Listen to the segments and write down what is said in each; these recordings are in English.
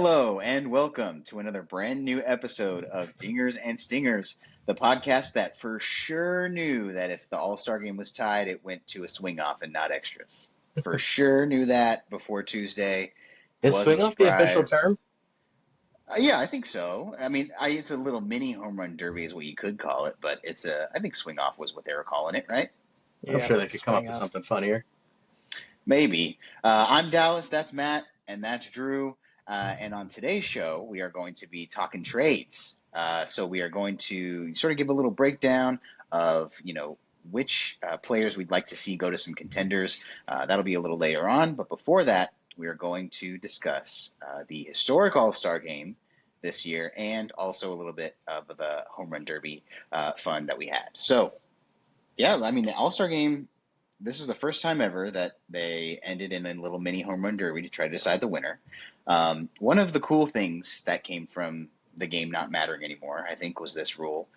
Hello and welcome to another brand new episode of Dingers and Stingers, the podcast that for sure knew that if the All-Star Game was tied, it went to a swing-off and not extras. For sure knew that before Tuesday. Is Wasn't swing off the official surprised. term? Yeah, I think so. I mean, it's a little mini home run derby is what you could call it, but I think swing-off was what they were calling it, right? I'm Yeah, sure they could come up swing with off. something funnier. Maybe. I'm Dallas, that's Matt, and that's Drew. And on today's show, we are going to be talking trades. So we are going to sort of give a little breakdown of, which players we'd like to see go to some contenders. That'll be a little later on. But before that, we are going to discuss the historic All-Star Game this year and also a little bit of the Home Run Derby fun that we had. So, yeah, I mean, the All-Star Game, this was the first time ever that they ended in a little mini home run derby to try to decide the winner. One of the cool things that came from the game not mattering anymore, I think, was this rule.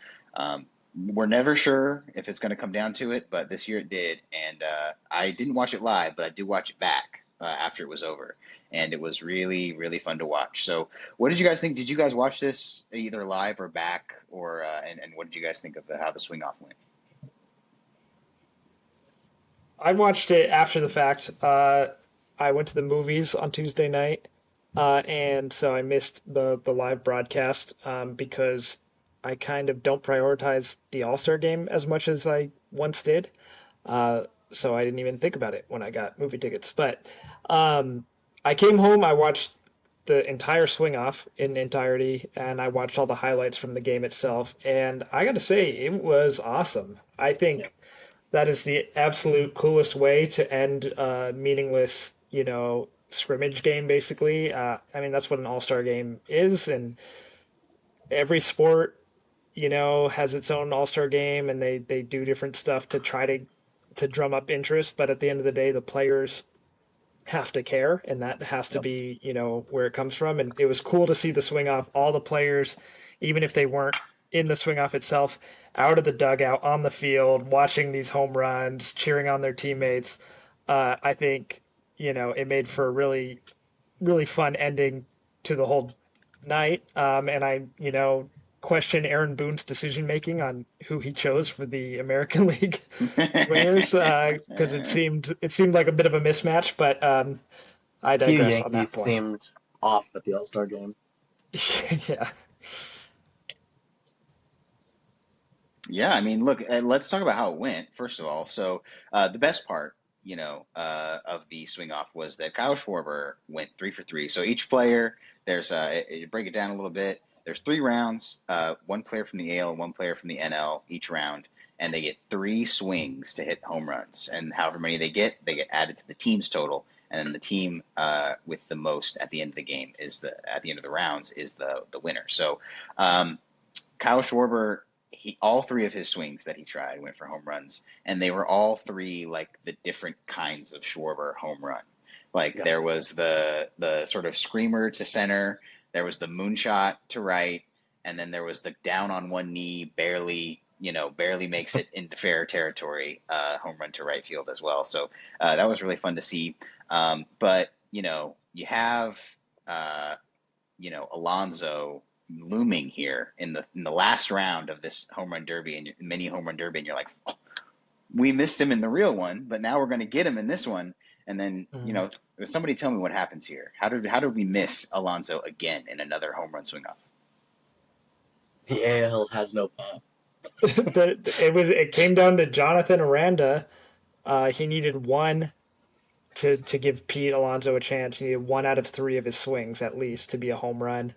We're never sure if it's going to come down to it, but this year it did. And I didn't watch it live, but I did watch it back after it was over. And it was really, really fun to watch. So what did you guys think? Did you guys watch this either live or back? And what did you guys think of how the swing off went? I watched it after the fact. I went to the movies on Tuesday night, and so I missed the live broadcast because I kind of don't prioritize the All-Star game as much as I once did. So I didn't even think about it when I got movie tickets. But I came home, I watched the entire swing off in entirety, and I watched all the highlights from the game itself. And I got to say, it was awesome. I think that is the absolute coolest way to end a meaningless, scrimmage game, basically. I mean, that's what an all-star game is, and every sport, has its own all-star game, and they do different stuff to try to drum up interest. But at the end of the day, the players have to care, and that has to Yep. be, where it comes from. And it was cool to see the swing off, all the players, even if they weren't in the swing off itself, out of the dugout, on the field, watching these home runs, cheering on their teammates. I think, it made for a really, really fun ending to the whole night. And I, question Aaron Boone's decision making on who he chose for the American League swingers because it seemed like a bit of a mismatch, but I A few digress on that Yankees point. seemed off at the All-Star game. Yeah. Yeah, I mean, look, let's talk about how it went, first of all. So, the best part, of the swing off was that Kyle Schwarber went 3 for 3. So each player, you break it down a little bit. There's 3 rounds, one player from the AL and one player from the NL each round, and they get 3 swings to hit home runs. And however many they get added to the team's total. And then the team with the most at the end of the game at the end of the rounds is the winner. So, Kyle Schwarber, all 3 of his swings that he tried went for home runs, and they were all 3 like the different kinds of Schwarber home run. Like Yep. there was the sort of screamer to center, there was the moonshot to right, and then there was the down on one knee, barely makes it into fair territory home run to right field as well. So that was really fun to see. But you have Alonso looming here in the last round of this home run derby and mini home run derby, and you're like, oh, we missed him in the real one, but now we're going to get him in this one. And then Mhm. somebody tell me what happens here. How did we miss Alonso again in another home run swing off? The AL has no pop. It came down to Jonathan Aranda. He needed one to give Pete Alonso a chance. He needed 1 out of 3 of his swings at least to be a home run.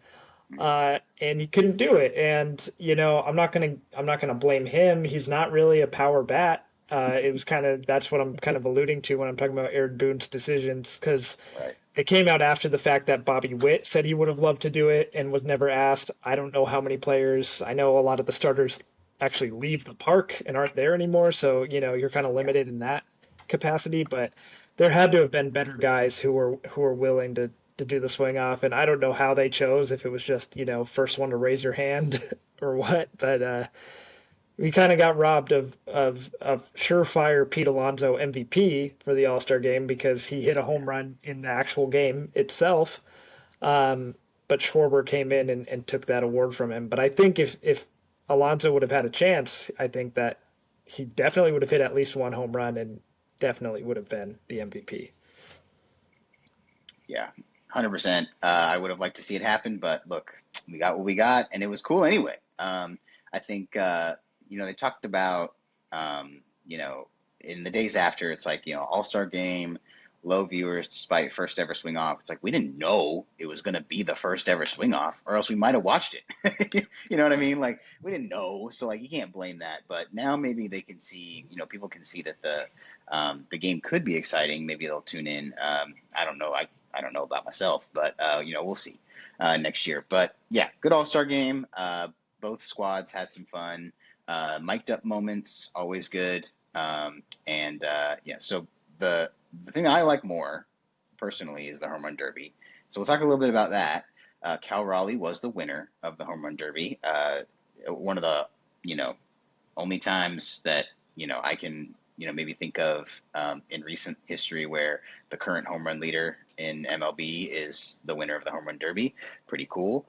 And he couldn't do it. And I'm not gonna blame him. He's not really a power bat. It was that's what I'm kind of alluding to when I'm talking about Aaron Boone's decisions, because Right. it came out after the fact that Bobby Witt said he would have loved to do it and was never asked. I don't know how many players. I know a lot of the starters actually leave the park and aren't there anymore, so you're kind of Yeah. limited in that capacity. But there had to have been better guys who were willing to do the swing off, and I don't know how they chose, if it was just first one to raise your hand or what. But we kind of got robbed of surefire Pete Alonso MVP for the All Star game because he hit a home run in the actual game itself. Um, but Schwarber came in and took that award from him. But I think if Alonso would have had a chance, I think that he definitely would have hit at least one home run and definitely would have been the MVP. Yeah, 100%. I would have liked to see it happen, but look, we got what we got, and it was cool anyway. I think they talked about in the days after, it's like All-Star Game, low viewers despite first ever swing off. It's like we didn't know it was going to be the first ever swing off, or else we might have watched it. You know what I mean? Like we didn't know, so like you can't blame that. But now maybe they can see, people can see that the game could be exciting. Maybe they'll tune in. I don't know. I don't know about myself, but we'll see next year. But yeah, good All-Star game. Both squads had some fun. Mic'd up moments, always good. So the thing I like more personally is the home run derby. So we'll talk a little bit about that. Cal Raleigh was the winner of the home run derby. One of the only times that I can maybe think of in recent history where the current home run leader in MLB is the winner of the home run derby. Pretty cool.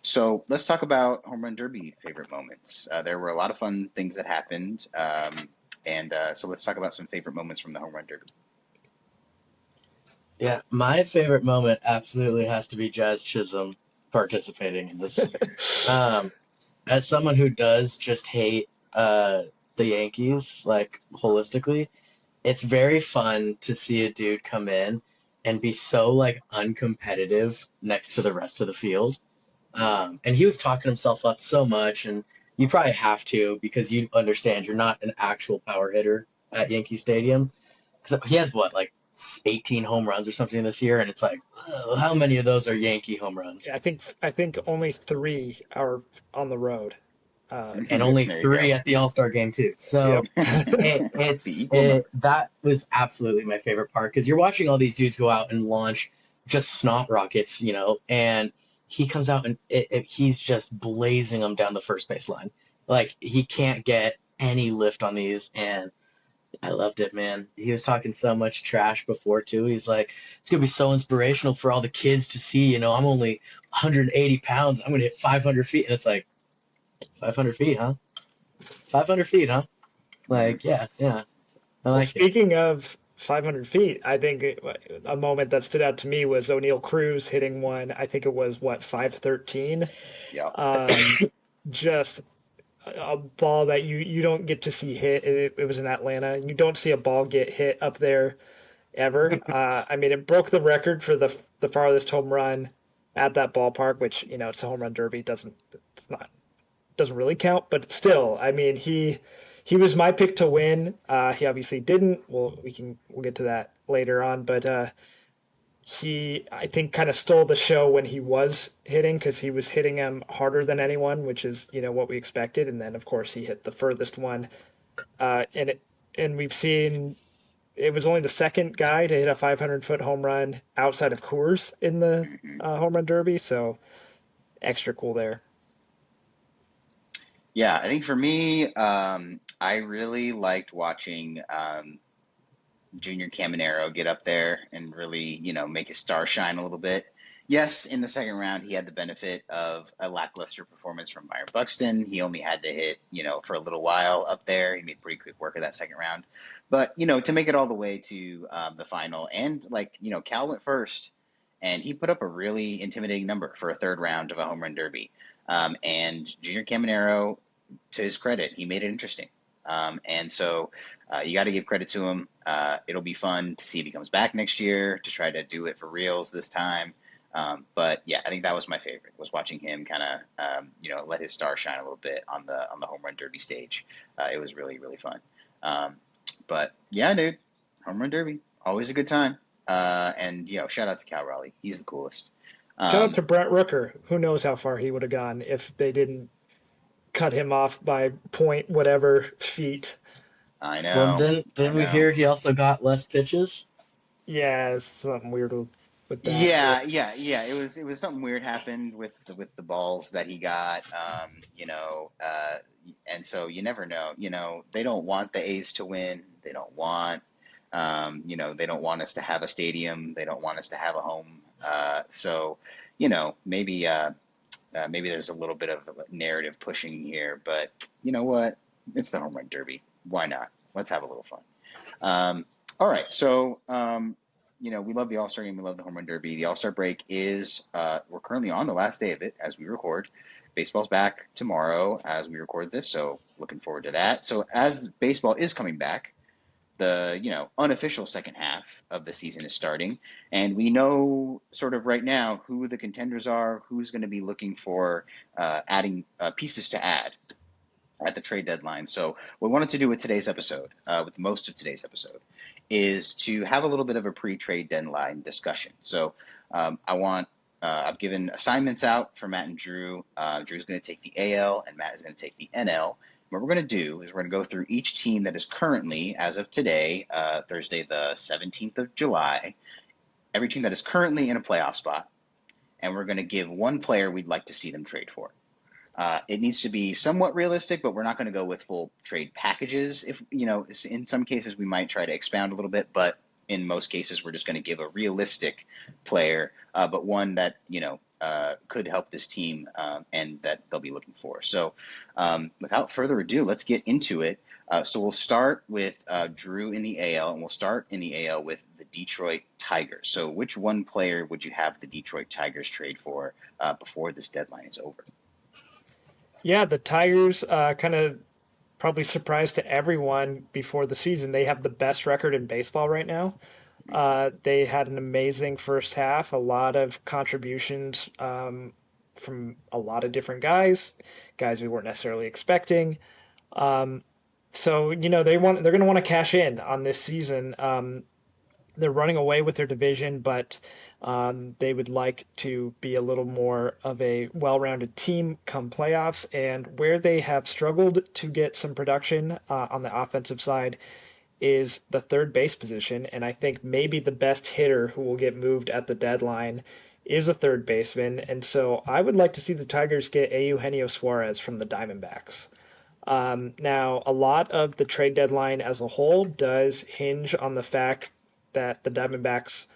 So let's talk about home run derby favorite moments. There were a lot of fun things that happened. So let's talk about some favorite moments from the home run derby. Yeah, my favorite moment absolutely has to be Jazz Chisholm participating in this. Um, as someone who does just hate the Yankees, like holistically, it's very fun to see a dude come in and be so like uncompetitive next to the rest of the field. And he was talking himself up so much, and you probably have to because you understand you're not an actual power hitter at Yankee Stadium. Because he has what, like 18 home runs or something this year, and it's like, how many of those are Yankee home runs? Yeah, I think only three are on the road. And only There you three go. at the All-Star game too. So Yep. The equal number. that was absolutely my favorite part because you're watching all these dudes go out and launch just snot rockets, and he comes out and he's just blazing them down the first base line. Like he can't get any lift on these, and I loved it, man. He was talking so much trash before too. He's like, it's gonna be so inspirational for all the kids to see. I'm only 180 pounds. I'm gonna hit 500 feet, and it's like 500 feet, huh? 500 feet, huh? Like, yeah, I Well, like it. speaking of 500 feet, I think a moment that stood out to me was O'Neal Cruz hitting one. I think it was what 513. Yeah. Um, just a ball that you don't get to see hit. It was in Atlanta. You don't see a ball get hit up there ever. I mean, it broke the record for the farthest home run at that ballpark, which it's a home run derby. Doesn't really count, but still, I mean, he was my pick to win. He obviously didn't. We'll get to that later on, but he, I think, kind of stole the show when he was hitting because he was hitting him harder than anyone, which is what we expected. And then of course he hit the furthest one, and we've seen it was only the second guy to hit a 500-foot home run outside of Coors in the Mhm. home run derby, so extra cool there. Yeah, I think for me, I really liked watching Junior Caminero get up there and really, make his star shine a little bit. Yes, in the second round, he had the benefit of a lackluster performance from Byron Buxton. He only had to hit, for a little while up there. He made pretty quick work of that second round. But, to make it all the way to the final, and Cal went first, and he put up a really intimidating number for a third round of a home run derby. And Junior Caminero, to his credit, he made it interesting. And so you got to give credit to him. It'll be fun to see if he comes back next year to try to do it for reals this time. But yeah, I think that was my favorite, was watching him kind of let his star shine a little bit on the home run derby stage. It was really, really fun. But yeah, dude, home run derby, always a good time. And shout out to Cal Raleigh, he's the coolest. Shout out Um, to Brent Rooker. Who knows how far he would have gone if they didn't cut him off by point whatever feet. I Well, know, I didn't we know. hear he also got less pitches? Yeah, something weird with that. Yeah. It was something weird happened with the balls that he got. And so you never know. They don't want the A's to win. They don't want, they don't want us to have a stadium. They don't want us to have a home. So, maybe there's a little bit of narrative pushing here, but you know what? It's the home run derby. Why not? Let's have a little fun. All right, so we love the All-Star game. We love the home run derby. The All-Star break is we're currently on the last day of it as we record. Baseball's back tomorrow as we record this, so looking forward to that. So as baseball is coming back, the unofficial second half of the season is starting, and we know sort of right now who the contenders are, who's going to be looking for adding pieces to add at the trade deadline. So what we wanted to do with today's episode, with most of today's episode, is to have a little bit of a pre-trade deadline discussion. So I've given assignments out for Matt and Drew. Drew's going to take the AL and Matt is going to take the NL. What we're going to do is we're going to go through each team that is currently, as of today, Thursday the 17th of July, every team that is currently in a playoff spot, and we're going to give one player we'd like to see them trade for. It needs to be somewhat realistic, but we're not going to go with full trade packages. If in some cases we might try to expound a little bit, but in most cases we're just going to give a realistic player, but one that could help this team and that they'll be looking for. So without further ado, let's get into it. So we'll start with Drew in the AL, and we'll start in the AL with the Detroit Tigers. So which one player would you have the Detroit Tigers trade for before this deadline is over? Yeah, the Tigers kind of probably surprised to everyone before the season. They have the best record in baseball right now. They had an amazing first half, a lot of contributions from a lot of different guys we weren't necessarily expecting. So they're going to want to cash in on this season. They're running away with their division, but they would like to be a little more of a well-rounded team come playoffs. And where they have struggled to get some production on the offensive side is the third base position. And I think maybe the best hitter who will get moved at the deadline is a third baseman. And so I would like to see the Tigers get Eugenio Suarez from the Diamondbacks. Now, a lot of the trade deadline as a whole does hinge on the fact that the Diamondbacks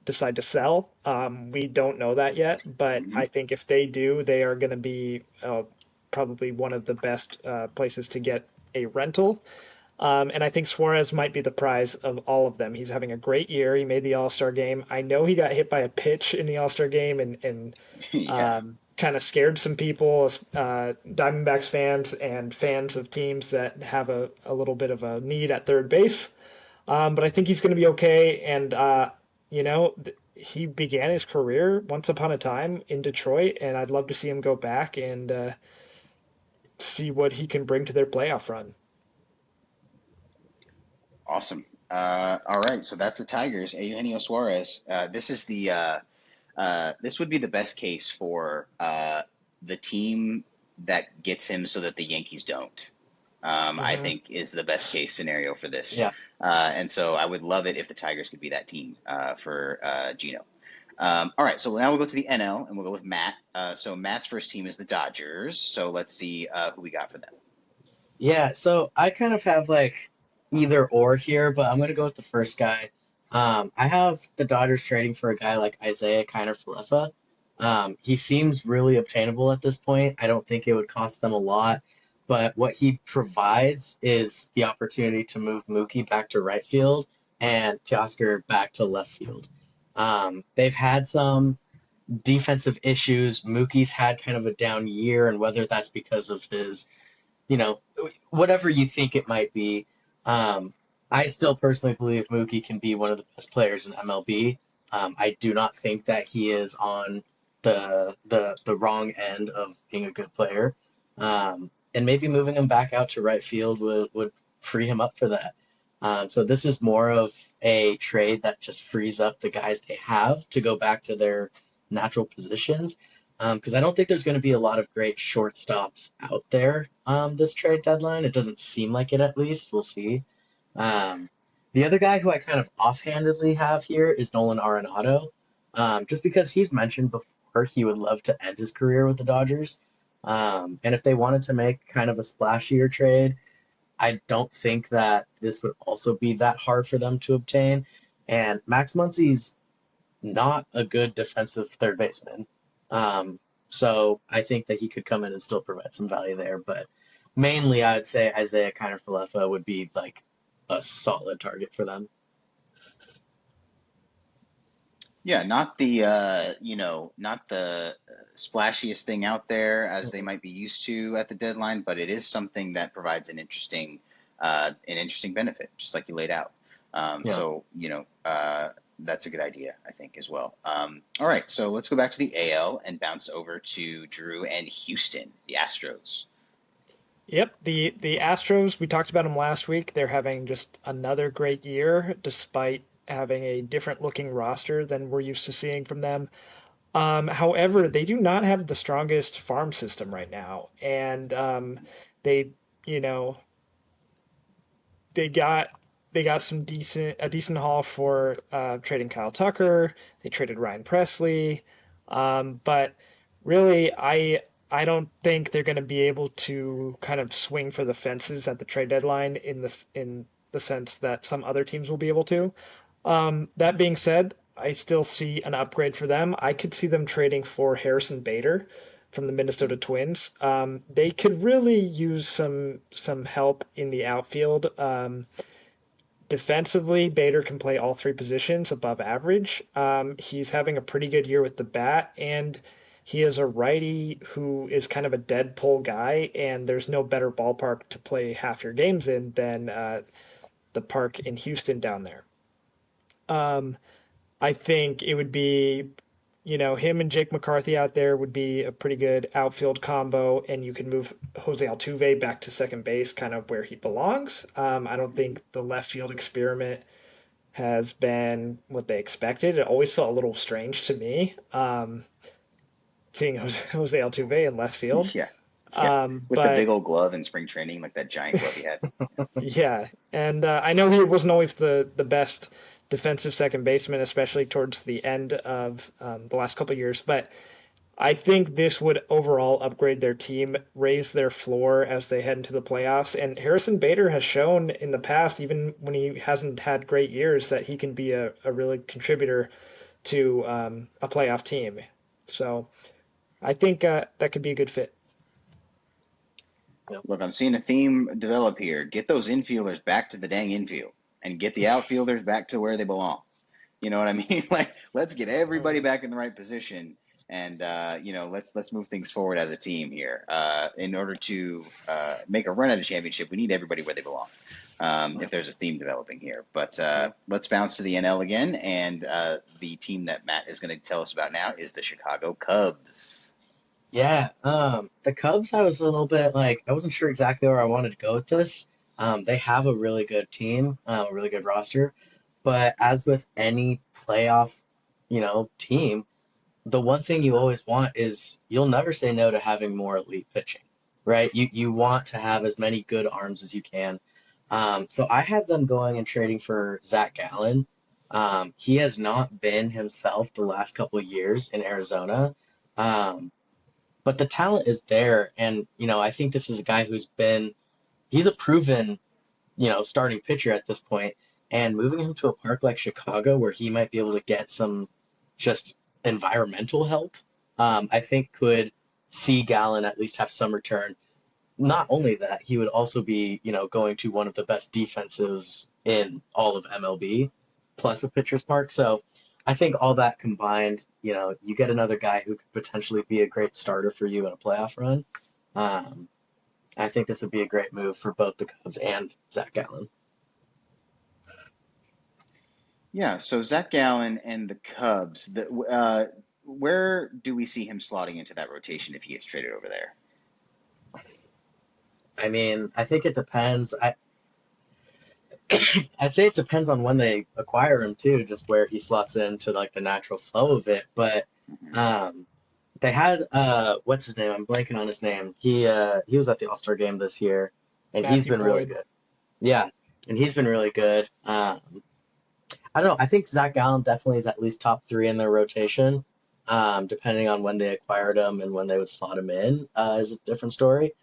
decide to sell. We don't know that yet, but I think if they do, they are going to be probably one of the best places to get a rental. And I think Suarez might be the prize of all of them. He's having a great year. He made the All-Star game. I know he got hit by a pitch in the All-Star game and kind of scared some people, Diamondbacks fans and fans of teams that have a little bit of a need at third base. But I think he's going to be okay. And, he began his career once upon a time in Detroit, and I'd love to see him go back and see what he can bring to their playoff run. Awesome. All right, so that's the Tigers. Eugenio Suarez. This would be the best case for the team that gets him so that the Yankees don't. I think is the best case scenario for this. Yeah. And so I would love it if the Tigers could be that team for Gino. All right, so now we'll go to the NL, and we'll go with Matt. So Matt's first team is the Dodgers. So let's see who we got for them. Yeah, so I kind of have like either or here, but I'm going to go with the first guy. I have the Dodgers trading for a guy like Isaiah Kiner-Falefa. He seems really obtainable at this point. I don't think it would cost them a lot, but what he provides is the opportunity to move Mookie back to right field and Teoscar back to left field. They've had some defensive issues. Mookie's had kind of a down year, and whether that's because of his, whatever you think it might be, I still personally believe Mookie can be one of the best players in MLB. I do not think that he is on the wrong end of being a good player. And maybe moving him back out to right field would free him up for that. So this is more of a trade that just frees up the guys they have to go back to their natural positions. Because I don't think there's going to be a lot of great shortstops out there this trade deadline. It doesn't seem like it, at least. We'll see. The other guy who I kind of offhandedly have here is Nolan Arenado, just because he's mentioned before he would love to end his career with the Dodgers. And if they wanted to make kind of a splashier trade, I don't think that this would also be that hard for them to obtain. And Max Muncy's not a good defensive third baseman. So I think that he could come in and still provide some value there. But mainly, I would say Isaiah Kiner-Falefa would be like a solid target for them. Yeah, not the not the splashiest thing out there as they Mhm. might be used to at the deadline, but it is something that provides an interesting benefit, just like you laid out. Yeah. That's a good idea, I think, as well. All right, so let's go back to the AL and bounce over to Drew and Houston, the Astros. Yep, the Astros, we talked about them last week. They're having just another great year despite having a different looking roster than we're used to seeing from them. However, they do not have the strongest farm system right now, and they, you know, they got they got a decent haul for trading Kyle Tucker. They traded Ryan Presley, but really, I don't think they're going to be able to kind of swing for the fences at the trade deadline in the sense that some other teams will be able to. That being said, I still see an upgrade for them. I could see them trading for Harrison Bader from the Minnesota Twins. They could really use some help in the outfield. Defensively, Bader can play all three positions above average. He's having a pretty good year with the bat, and he is a righty who is kind of a dead pull guy, and there's no better ballpark to play half your games in than the park in Houston down there. Um, I think it would be, him and Jake McCarthy out there would be a pretty good outfield combo, and you can move Jose Altuve back to second base, kind of where he belongs. I don't think the left field experiment has been what they expected. It always felt a little strange to me, seeing Jose Altuve in left field. Yeah, yeah, with the big But old glove in spring training, like that giant glove he had. yeah, and I know he wasn't always the best defensive second baseman, especially towards the end of the last couple of years. But I think this would overall upgrade their team, raise their floor as they head into the playoffs. And Harrison Bader has shown in the past, even when he hasn't had great years, that he can be a really contributor to a playoff team. So I think that could be a good fit. Yep. Look, I'm seeing a theme develop here. Get those infielders back to the dang infield and get the outfielders back to where they belong. You know what I mean? Like, let's get everybody back in the right position, and let's move things forward as a team here. In order to make a run at a championship, we need everybody where they belong. If there's a theme developing here, but Yeah. let's bounce to the NL again, and the team that Matt is going to tell us about now is the Chicago Cubs. Yeah, the Cubs, I was a little bit like, I wasn't sure exactly where I wanted to go with this. They have a really good team, a really good roster, but as with any playoff, team, the one thing you always want is you'll never say no to having more elite pitching, right? You want to have as many good arms as you can. So I have them going and trading for Zac Gallen. He has not been himself the last couple of years in Arizona. Um, but the talent is there, and I think this is a guy he's a proven starting pitcher at this point, and moving him to a park like Chicago where he might be able to get some just environmental help, I think could see Gallen at least have some return. Not only that, he would also be going to one of the best defenses in all of MLB, plus a pitcher's park. So I think all that combined, you get another guy who could potentially be a great starter for you in a playoff run. Um, I think this would be a great move for both the Cubs and Zac Gallen. Yeah, so Zach Gallen and the Cubs. Where do we see him slotting into that rotation if he gets traded over there? I mean, I think it depends. I'd say it depends on when they acquire him too, just where he slots into like the natural flow of it. But Hmm. um, they had what's his name? I'm blanking on his name. He was at the All-Star game this year, and he's Matthew been really Boyd. good. Yeah, and he's been really good. I don't know. I think Zach Gallen definitely is at least top three in their rotation. Depending on when they acquired him and when they would slot him in, is a different story.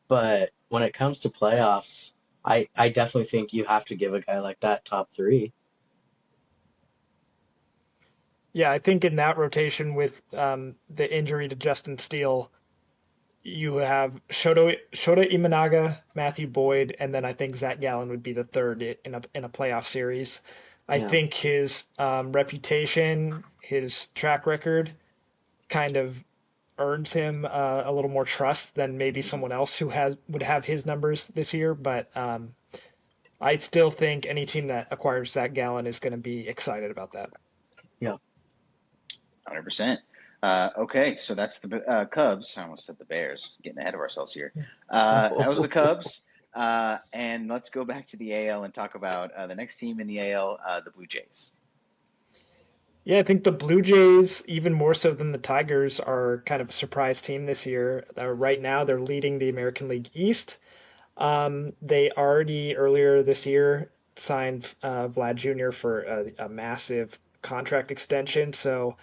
But when it comes to playoffs, I definitely think you have to give a guy like that top three. Yeah, I think in that rotation with the injury to Justin Steele, you have Shota Imanaga, Matthew Boyd, and then I think Zac Gallen would be the third in a playoff series. I Yeah. think his reputation, his track record, kind of earns him a little more trust than maybe Mhm. someone else who has would have his numbers this year. But I still think any team that acquires Zac Gallen is going to be excited about that. Yeah. 100%. Okay, so that's the Cubs. I almost said the Bears, getting ahead of ourselves here. That was the Cubs. And let's go back to the AL and talk about the next team in the AL, the Blue Jays. Yeah, I think the Blue Jays, even more so than the Tigers, are kind of a surprise team this year. Right now, they're leading the American League East. They already earlier this year signed Vlad Jr. for a massive contract extension. So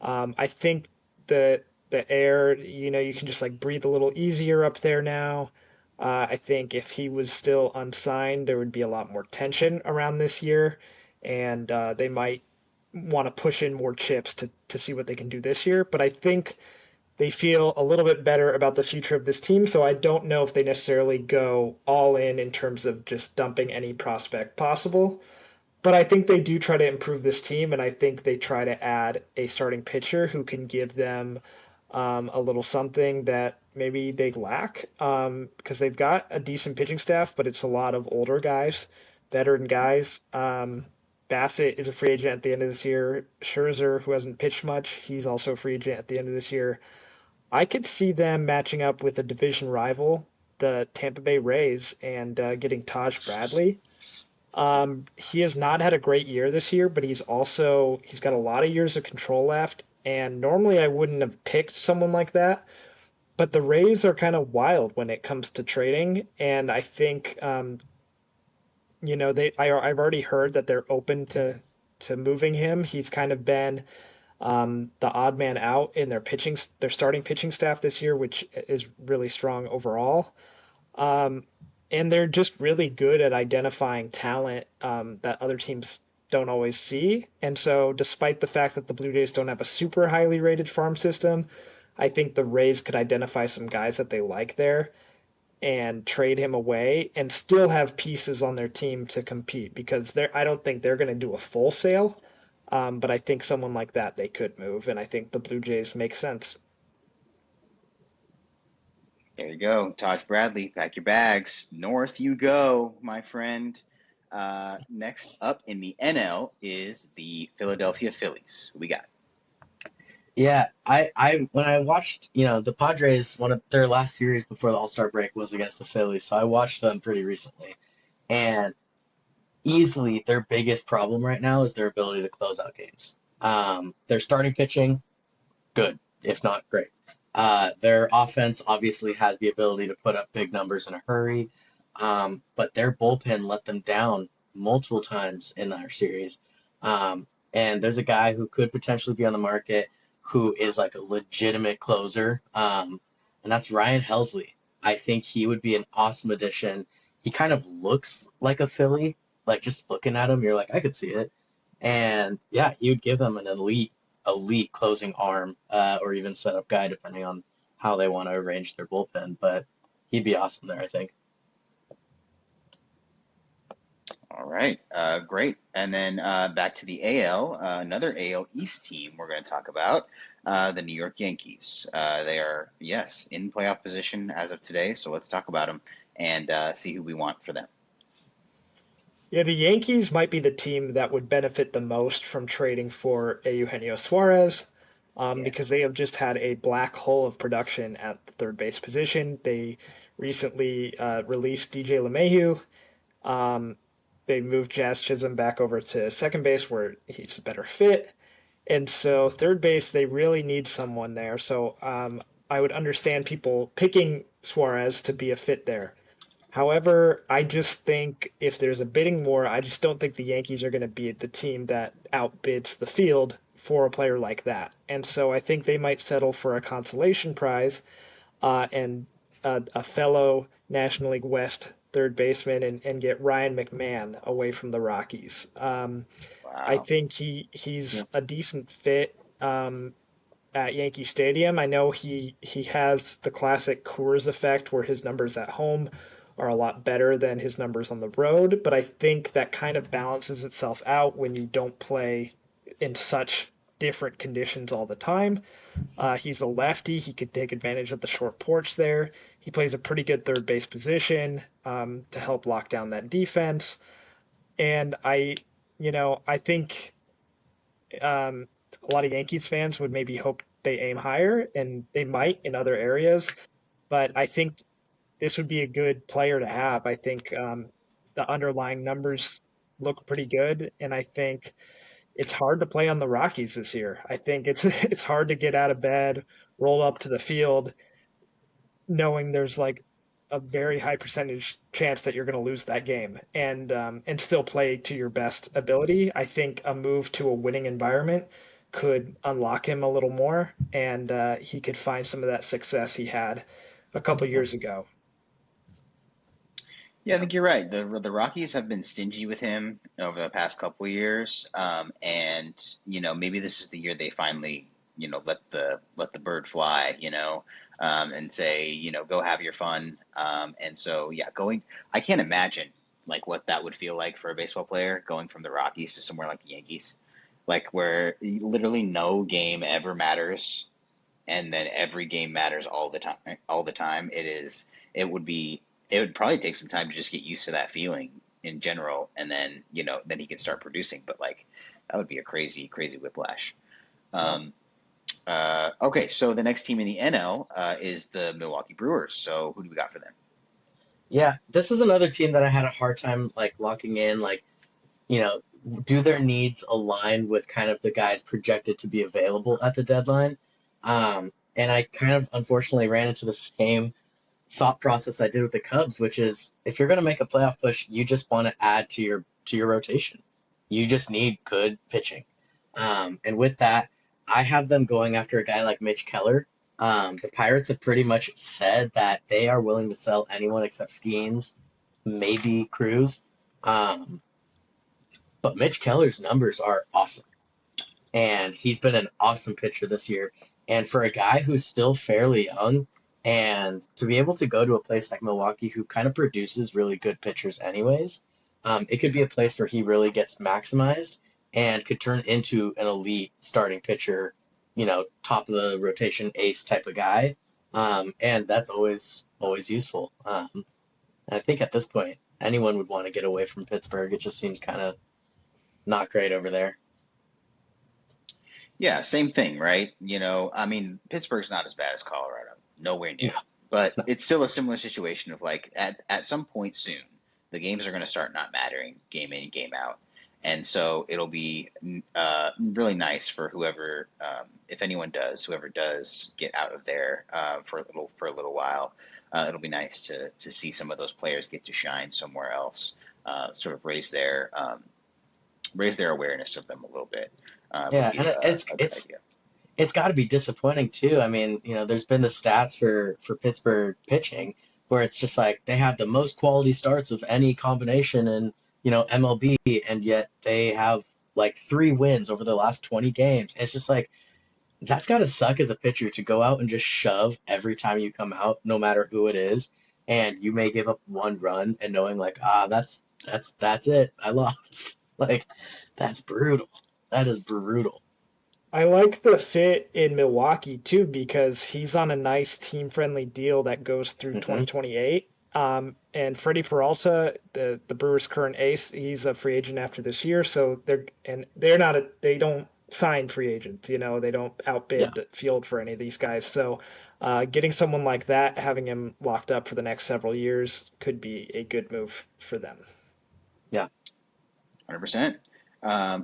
I think the air, you can just like breathe a little easier up there now. I think if he was still unsigned, there would be a lot more tension around this year, and they might want to push in more chips to see what they can do this year. But I think they feel a little bit better about the future of this team, so I don't know if they necessarily go all in terms of just dumping any prospect possible. But I think they do try to improve this team, and I think they try to add a starting pitcher who can give them a little something that maybe they lack because they've got a decent pitching staff, but it's a lot of older guys, veteran guys. Bassett is a free agent at the end of this year. Scherzer, who hasn't pitched much, he's also a free agent at the end of this year. I could see them matching up with a division rival, the Tampa Bay Rays, and getting Taj Bradley. He has not had a great year this year, but he's got a lot of years of control left. And normally I wouldn't have picked someone like that, but the Rays are kind of wild when it comes to trading, and I think I've already heard that they're open to moving him. He's kind of been the odd man out in their starting pitching staff this year, which is really strong overall. Um, and they're just really good at identifying talent that other teams don't always see. And so, despite the fact that the Blue Jays don't have a super highly rated farm system, I think the Rays could identify some guys that they like there and trade him away and still have pieces on their team to compete because I don't think they're going to do a full sale. But I think someone like that they could move, and I think the Blue Jays make sense. There you go. Taj Bradley, pack your bags. North you go, my friend. Next up in the NL is the Philadelphia Phillies. Who we got? Yeah, I when I watched, the Padres, one of their last series before the All-Star break was against the Phillies, so I watched them pretty recently. And easily their biggest problem right now is their ability to close out games. Their starting pitching, good, if not great. Their offense obviously has the ability to put up big numbers in a hurry, but their bullpen let them down multiple times in our series. And there's a guy who could potentially be on the market who is like a legitimate closer, and that's Ryan Helsley. I think he would be an awesome addition. He kind of looks like a Philly, like just looking at him, you're like, I could see it. And yeah, he would give them an elite closing arm, or even setup guy, depending on how they want to arrange their bullpen. But he'd be awesome there, I think. All right, great. And then back to the AL, another AL East team we're going to talk about, the New York Yankees. They are, yes, in playoff position as of today, so let's talk about them and see who we want for them. Yeah, the Yankees might be the team that would benefit the most from trading for Eugenio Suarez, Yeah. because they have just had a black hole of production at the third base position. They recently released DJ LeMahieu. Um, they moved Jazz Chisholm back over to second base where he's a better fit. And so third base, they really need someone there. So I would understand people picking Suarez to be a fit there. However, I just think if there's a bidding war, I just don't think the Yankees are going to be the team that outbids the field for a player like that. And so I think they might settle for a consolation prize and a fellow National League West third baseman and get Ryan McMahon away from the Rockies. I Wow. think Yeah. he's a decent fit at Yankee Stadium. I know he has the classic Coors effect where his numbers at home are a lot better than his numbers on the road, but I think that kind of balances itself out when you don't play in such different conditions all the time. He's a lefty. He could take advantage of the short porch there. He plays a pretty good third base position to help lock down that defense. And I think a lot of Yankees fans would maybe hope they aim higher, and they might in other areas. But I think this would be a good player to have. I think the underlying numbers look pretty good, and I think it's hard to play on the Rockies this year. I think it's it's hard to get out of bed, roll up to the field, knowing there's like a very high percentage chance that you're going to lose that game and still play to your best ability. I think a move to a winning environment could unlock him a little more, and he could find some of that success he had a couple years ago. Yeah, I think you're right. The Rockies have been stingy with him over the past couple years, and maybe this is the year they finally let the bird fly, and say go have your fun. And so yeah, going I can't imagine like what that would feel like for a baseball player going from the Rockies to somewhere like the Yankees, like where literally no game ever matters, and then every game matters all the time. All the time, it would be it would probably take some time to just get used to that feeling in general, and then he could start producing. But like that would be a crazy, crazy whiplash. Yeah. Um, okay, so the next team in the NL is the Milwaukee Brewers. So who do we got for them? Yeah, this is another team that I had a hard time like locking in. Like, you know, do their needs align with kind of the guys projected to be available at the deadline? And I kind of unfortunately ran into the same thought process I did with the Cubs, which is if you're going to make a playoff push, you just want to add to your rotation. You just need good pitching. And with that, I have them going after a guy like Mitch Keller. The Pirates have pretty much said that they are willing to sell anyone except Skeens, maybe Cruz. Um, but Mitch Keller's numbers are awesome, and he's been an awesome pitcher this year. And for a guy who's still fairly young, and to be able to go to a place like Milwaukee, who kind of produces really good pitchers anyways, it could be a place where he really gets maximized and could turn into an elite starting pitcher, top of the rotation ace type of guy. And that's always useful. And I think at this point, anyone would want to get away from Pittsburgh. It just seems kind of not great over there. Yeah, same thing, right? I mean, Pittsburgh's not as bad as Colorado, nowhere near. Yeah. But it's still a similar situation of like at some point soon, the games are going to start not mattering game in, game out. And so it'll be really nice for whoever, if anyone does, whoever does get out of there for a little while. It'll be nice to see some of those players get to shine somewhere else, sort of raise their awareness of them a little bit. Would Yeah, be and a good idea. it's got to be disappointing too. I mean, there's been the stats for Pittsburgh pitching where it's just like they have the most quality starts of any combination in, MLB, and yet they have like 3 wins over the last 20 games. It's just like that's got to suck as a pitcher to go out and just shove every time you come out, no matter who it is, and you may give up 1 run and knowing like, that's it. I lost. Like that's brutal. That is brutal. I like the fit in Milwaukee too because he's on a nice team-friendly deal that goes through Hmm. 2028. And Freddie Peralta, the Brewers' current ace, he's a free agent after this year, so they don't sign free agents, they don't Yeah. outbid the field for any of these guys. So getting someone like that, having him locked up for the next several years, could be a good move for them. Yeah. 100%.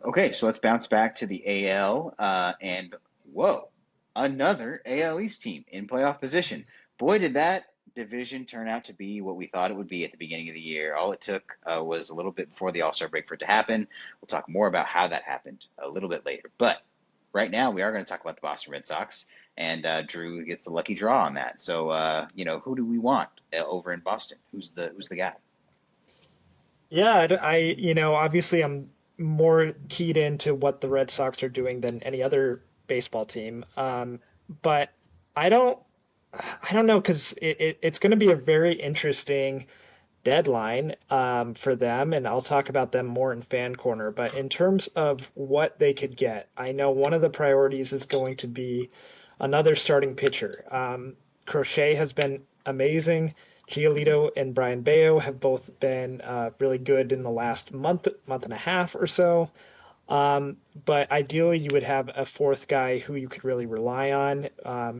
Okay, so let's bounce back to the AL. And whoa, another AL East team in playoff position. Boy, did that division turn out to be what we thought it would be at the beginning of the year. All it took was a little bit before the All-Star break for it to happen. We'll talk more about how that happened a little bit later. But right now, we are going to talk about the Boston Red Sox. and Drew gets the lucky draw on that. So who do we want over in Boston? Who's the guy? Yeah, obviously I'm more keyed into what the Red Sox are doing than any other baseball team. But I don't, I don't know because it's going to be a very interesting deadline for them, and I'll talk about them more in fan corner. But in terms of what they could get, I know one of the priorities is going to be another starting pitcher. Crochet has been amazing. Giolito and Brian Bayo have both been really good in the last month and a half or so. But ideally, you would have a fourth guy who you could really rely on.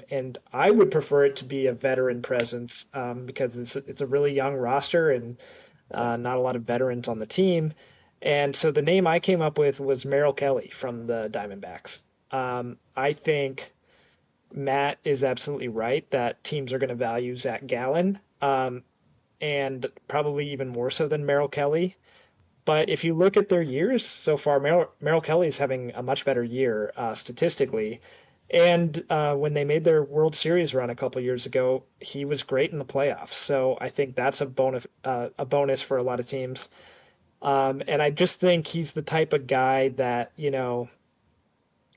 And I would prefer it to be a veteran presence because it's a really young roster and not a lot of veterans on the team. And so the name I came up with was Merrill Kelly from the Diamondbacks. I think Matt is absolutely right that teams are going to value Zac Gallen, and probably even more so than Merrill Kelly. But if you look at their years so far, Merrill Kelly is having a much better year statistically. And when they made their World Series run a couple years ago, he was great in the playoffs. So I think that's a bonus for a lot of teams. And I just think he's the type of guy that,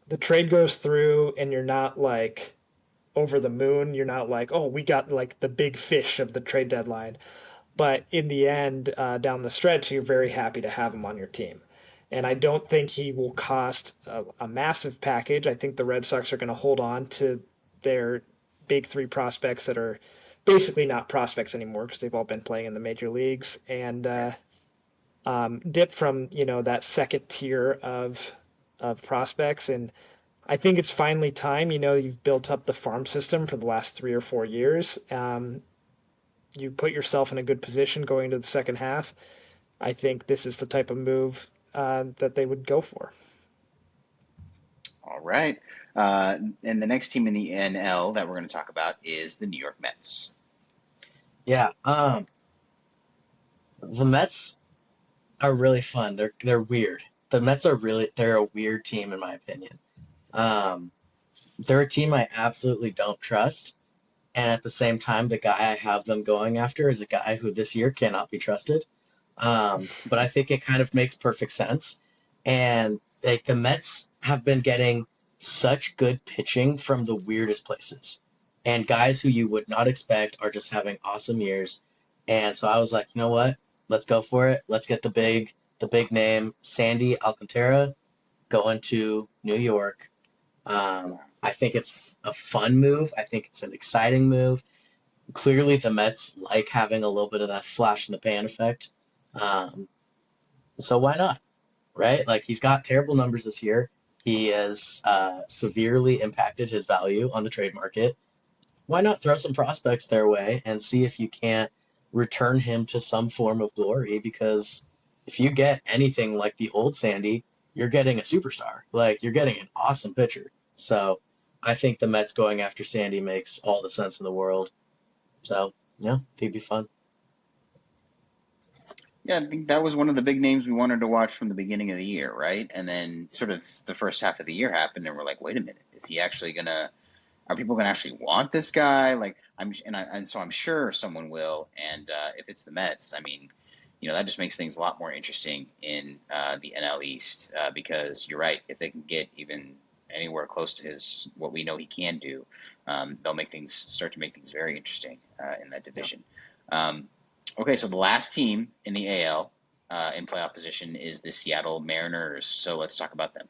the trade goes through and you're not like over the moon. You're not like, oh, we got like the big fish of the trade deadline. But in the end, down the stretch, you're very happy to have him on your team. And I don't think he will cost a massive package. I think the Red Sox are going to hold on to their big three prospects that are basically not prospects anymore because they've all been playing in the major leagues and dip from that second tier of prospects. And I think it's finally time. You've built up the farm system for the last 3 or 4 years. You put yourself in a good position going into the second half. I think this is the type of move that they would go for. All right. And the next team in the NL that we're going to talk about is the New York Mets. Yeah. The Mets are really fun. They're weird. The Mets they're a weird team in my opinion. They're a team I absolutely don't trust. And at the same time, the guy I have them going after is a guy who this year cannot be trusted. But I think it kind of makes perfect sense. And like the Mets have been getting such good pitching from the weirdest places. And guys who you would not expect are just having awesome years. And so I was like, you know what? Let's go for it. Let's get the big name, Sandy Alcantara, going to New York. I think it's a fun move. I think it's an exciting move. Clearly, the Mets like having a little bit of that flash in the pan effect. Um, so why not, right? Like he's got terrible numbers this year. He has severely impacted his value on the trade market. Why not throw some prospects their way and see if you can't return him to some form of glory? Because if you get anything like the old Sandy, you're getting a superstar. Like you're getting an awesome pitcher. So I think the Mets going after Sandy makes all the sense in the world. So yeah, it'd be fun. Yeah, I think that was one of the big names we wanted to watch from the beginning of the year, right? And then sort of the first half of the year happened, and we're like, wait a minute, is he actually gonna? Are people gonna actually want this guy? Like, so I'm sure someone will. And if it's the Mets, I mean, that just makes things a lot more interesting in the NL East because you're right. If they can get even anywhere close to what we know he can do, they'll start to make things very interesting in that division. Okay, so the last team in the AL in playoff position is the Seattle Mariners. So let's talk about them.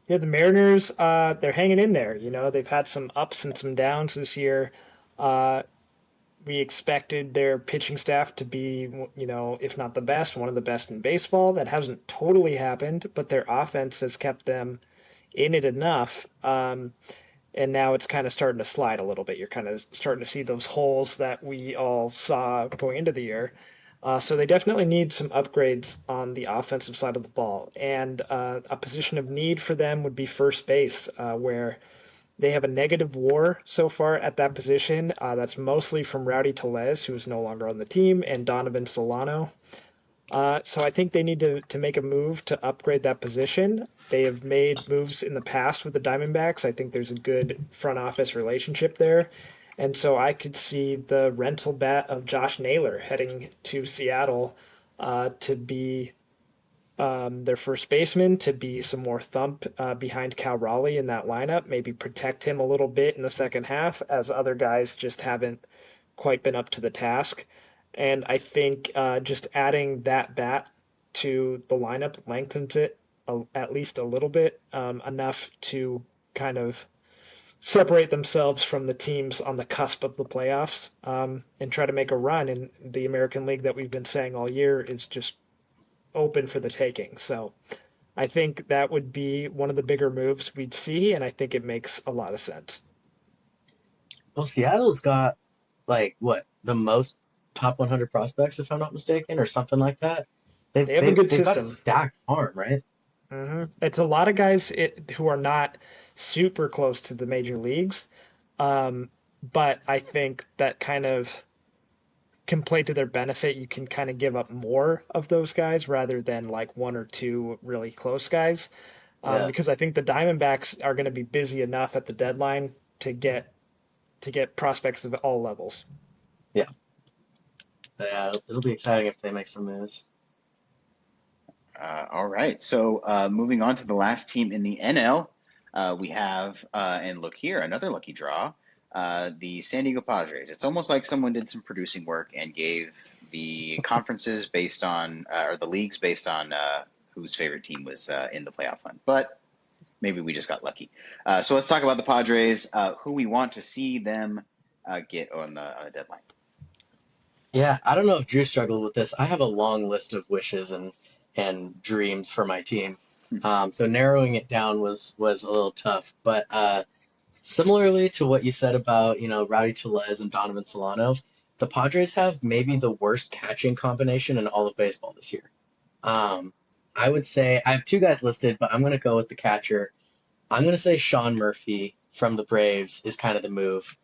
Yeah, the Mariners, they're hanging in there. They've had some ups and some downs this year. Uh, we expected their pitching staff to be, if not the best, one of the best in baseball. That hasn't totally happened, but their offense has kept them in it enough. And now it's kind of starting to slide a little bit. You're kind of starting to see those holes that we all saw going into the year. So they definitely need some upgrades on the offensive side of the ball. And a position of need for them would be first base, where they have a negative WAR so far at that position. That's mostly from Rowdy Tellez, who is no longer on the team, and Donovan Solano. So I think they need to make a move to upgrade that position. They have made moves in the past with the Diamondbacks. I think there's a good front office relationship there. And so I could see the rental bat of Josh Naylor heading to Seattle to be their first baseman, to be some more thump behind Cal Raleigh in that lineup, maybe protect him a little bit in the second half, as other guys just haven't quite been up to the task. And I think just adding that bat to the lineup lengthens it at least a little bit, enough to kind of separate themselves from the teams on the cusp of the playoffs, and try to make a run. And the American League that we've been saying all year is just open for the taking. So I think that would be one of the bigger moves we'd see, and I think it makes a lot of sense. Well, Seattle's got like what the most top 100 prospects, if I'm not mistaken, or something like that. They've They have a they've good they've got a system. stacked farm, right? It's a lot of guys who are not super close to the major leagues, um, but I think that kind of can play to their benefit. You can kind of give up more of those guys rather than like one or two really close guys, Yeah, because I think the Diamondbacks are going to be busy enough at the deadline to get prospects of all levels. yeah, yeah. It'll be exciting if they make some moves. All right. So moving on to the last team in the NL, we have, and look here, another lucky draw, the San Diego Padres. It's almost like someone did some producing work and gave the conferences based on, or the leagues based on whose favorite team was in the playoff hunt. But maybe we just got lucky. So let's talk about the Padres, who we want to see them get on the deadline. Yeah, I don't know if Drew struggled with this. I have a long list of wishes and dreams for my team. So narrowing it down was a little tough. But similarly to what you said about, Rowdy Tellez and Donovan Solano, the Padres have maybe the worst catching combination in all of baseball this year. Um, I would say I have two guys listed, but I'm going to go with the catcher. I'm going to say Sean Murphy from the Braves is kind of the move.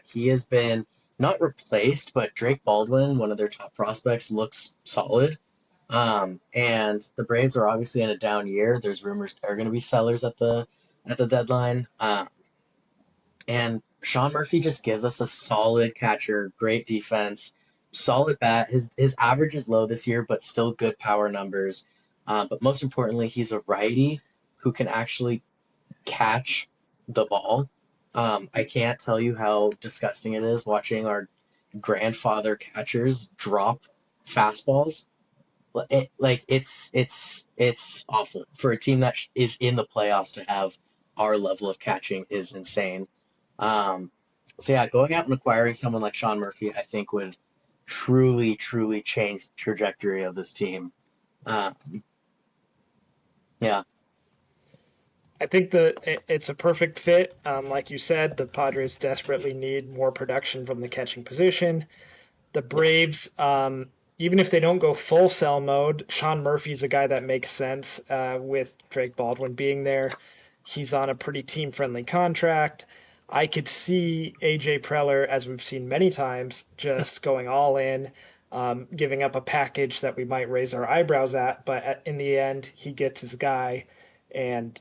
He has been not replaced, but Drake Baldwin, one of their top prospects, looks solid. And the Braves are obviously in a down year. There's rumors they're going to be sellers at the deadline. And Sean Murphy just gives us a solid catcher, great defense, solid bat. His average is low this year, but still good power numbers. But most importantly, he's a righty who can actually catch the ball. I can't tell you how disgusting it is watching our grandfather catchers drop fastballs. It's awful for a team that is in the playoffs to have our level of catching is insane. Um, so yeah, going out and acquiring someone like Sean Murphy, I think would truly, truly change the trajectory of this team. Uh, yeah, I think it's a perfect fit. Like you said, the Padres desperately need more production from the catching position. The yeah, Braves, even if they don't go full sell mode, Sean Murphy's a guy that makes sense with Drake Baldwin being there. He's on a pretty team friendly contract. I could see AJ Preller, as we've seen many times, just going all in, giving up a package that we might raise our eyebrows at, but in the end, he gets his guy and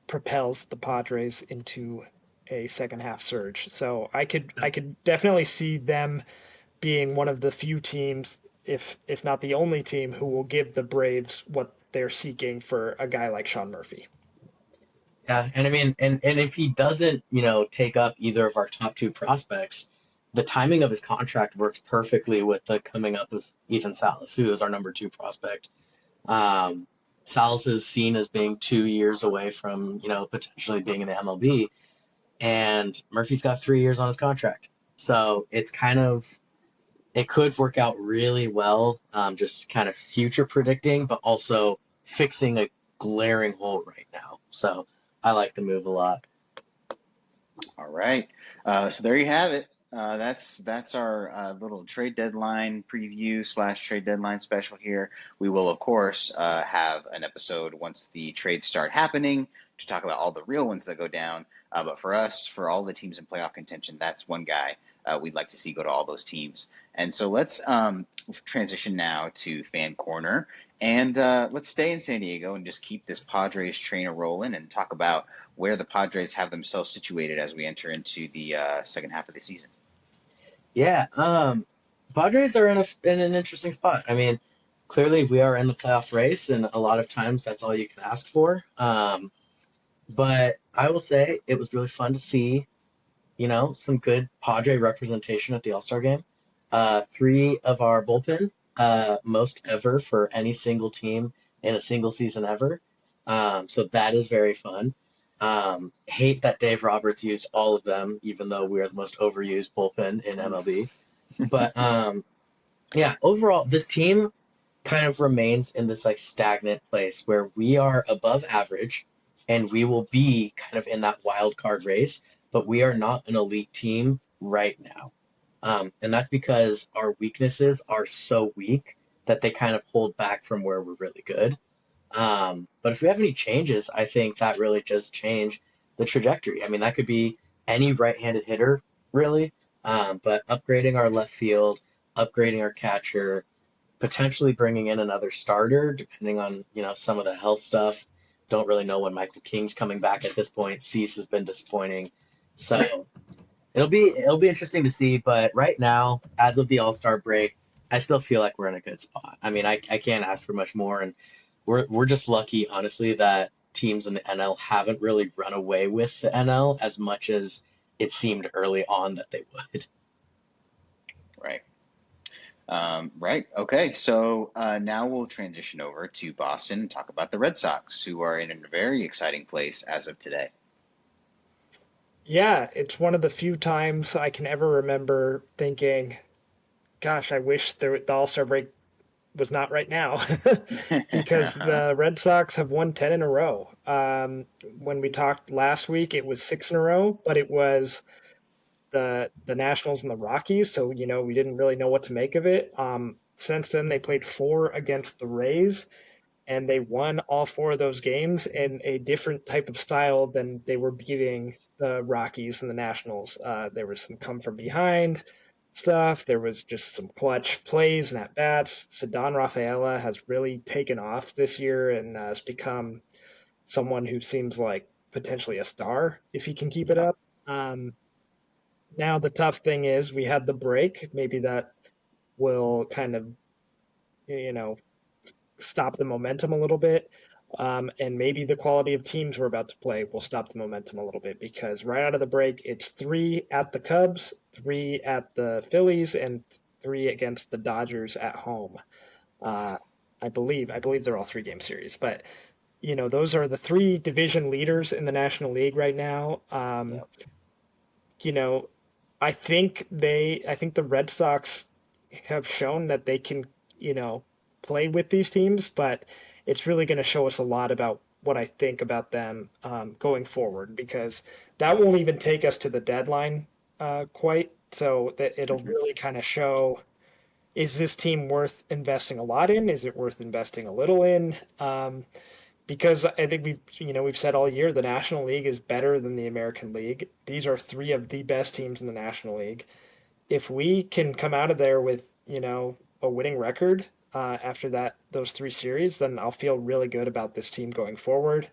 propels the Padres into a second half surge. So I could definitely see them being one of the few teams, if not the only team, who will give the Braves what they're seeking for a guy like Sean Murphy. yeah. And I mean, and if he doesn't, take up either of our top two prospects, the timing of his contract works perfectly with the coming up of Ethan Salas, who is our number two prospect. Um, Salas is seen as being 2 years away from, potentially being in the MLB, and Murphy's got 3 years on his contract. So it could work out really well, just kind of future predicting, but also fixing a glaring hole right now. So I like the move a lot. All right. So there you have it. That's our little trade deadline preview slash trade deadline special here. We will, of course, have an episode once the trades start happening to talk about all the real ones that go down. But for us, for all the teams in playoff contention, that's one guy we'd like to see go to all those teams. And so let's transition now to Fan Corner, and let's stay in San Diego and just keep this Padres train rolling and talk about where the Padres have themselves situated as we enter into the second half of the season. Yeah, Padres are in an interesting spot. I mean, clearly we are in the playoff race, and a lot of times that's all you can ask for. But I will say it was really fun to see, some good Padre representation at the All-Star game. Three of our bullpen, most ever for any single team in a single season ever. So that is very fun. Hate that Dave Roberts used all of them, even though we are the most overused bullpen in MLB. But yeah, overall, this team kind of remains in this like stagnant place where we are above average and we will be kind of in that wild card race, but we are not an elite team right now. And that's because our weaknesses are so weak that they kind of hold back from where we're really good. But if we have any changes, I think that really does change the trajectory. I mean, that could be any right-handed hitter, really. But upgrading our left field, upgrading our catcher, potentially bringing in another starter, depending on, some of the health stuff. Don't really know when Michael King's coming back at this point. Cease has been disappointing. So it'll be interesting to see. But right now, as of the All-Star break, I still feel like we're in a good spot. I mean, I can't ask for much more, and we're just lucky, honestly, that teams in the NL haven't really run away with the NL as much as it seemed early on that they would. Right. Right. Okay. So now we'll transition over to Boston and talk about the Red Sox, who are in a very exciting place as of today. Yeah, it's one of the few times I can ever remember thinking, gosh, I wish the All-Star break was not right now because the Red Sox have won 10 in a row. When we talked last week, it was 6 in a row, but it was the Nationals and the Rockies, so we didn't really know what to make of it. Since then, they played 4 against the Rays, and they won all 4 of those games in a different type of style than they were beating the Rockies and the Nationals. There was some come from behind stuff. There was just some clutch plays and at bats. Ceddanne Rafaela has really taken off this year and has become someone who seems like potentially a star if he can keep it up. Now the tough thing is we had the break. Maybe that will kind of, you know, stop the momentum a little bit. And maybe the quality of teams we're about to play will stop the momentum a little bit because right out of the break, it's 3 at the Cubs, 3 at the Phillies, and 3 against the Dodgers at home. I believe they're all 3-game series, but those are the 3 division leaders in the National League right now. You know, I think the Red Sox have shown that they can, play with these teams, but it's really going to show us a lot about what I think about them going forward because that won't even take us to the deadline quite. So that it'll really kind of show, is this team worth investing a lot in? Is it worth investing a little in? Because I think we've said all year the National League is better than the American League. These are 3 of the best teams in the National League. If we can come out of there with a winning record after those 3 series, then I'll feel really good about this team going forward.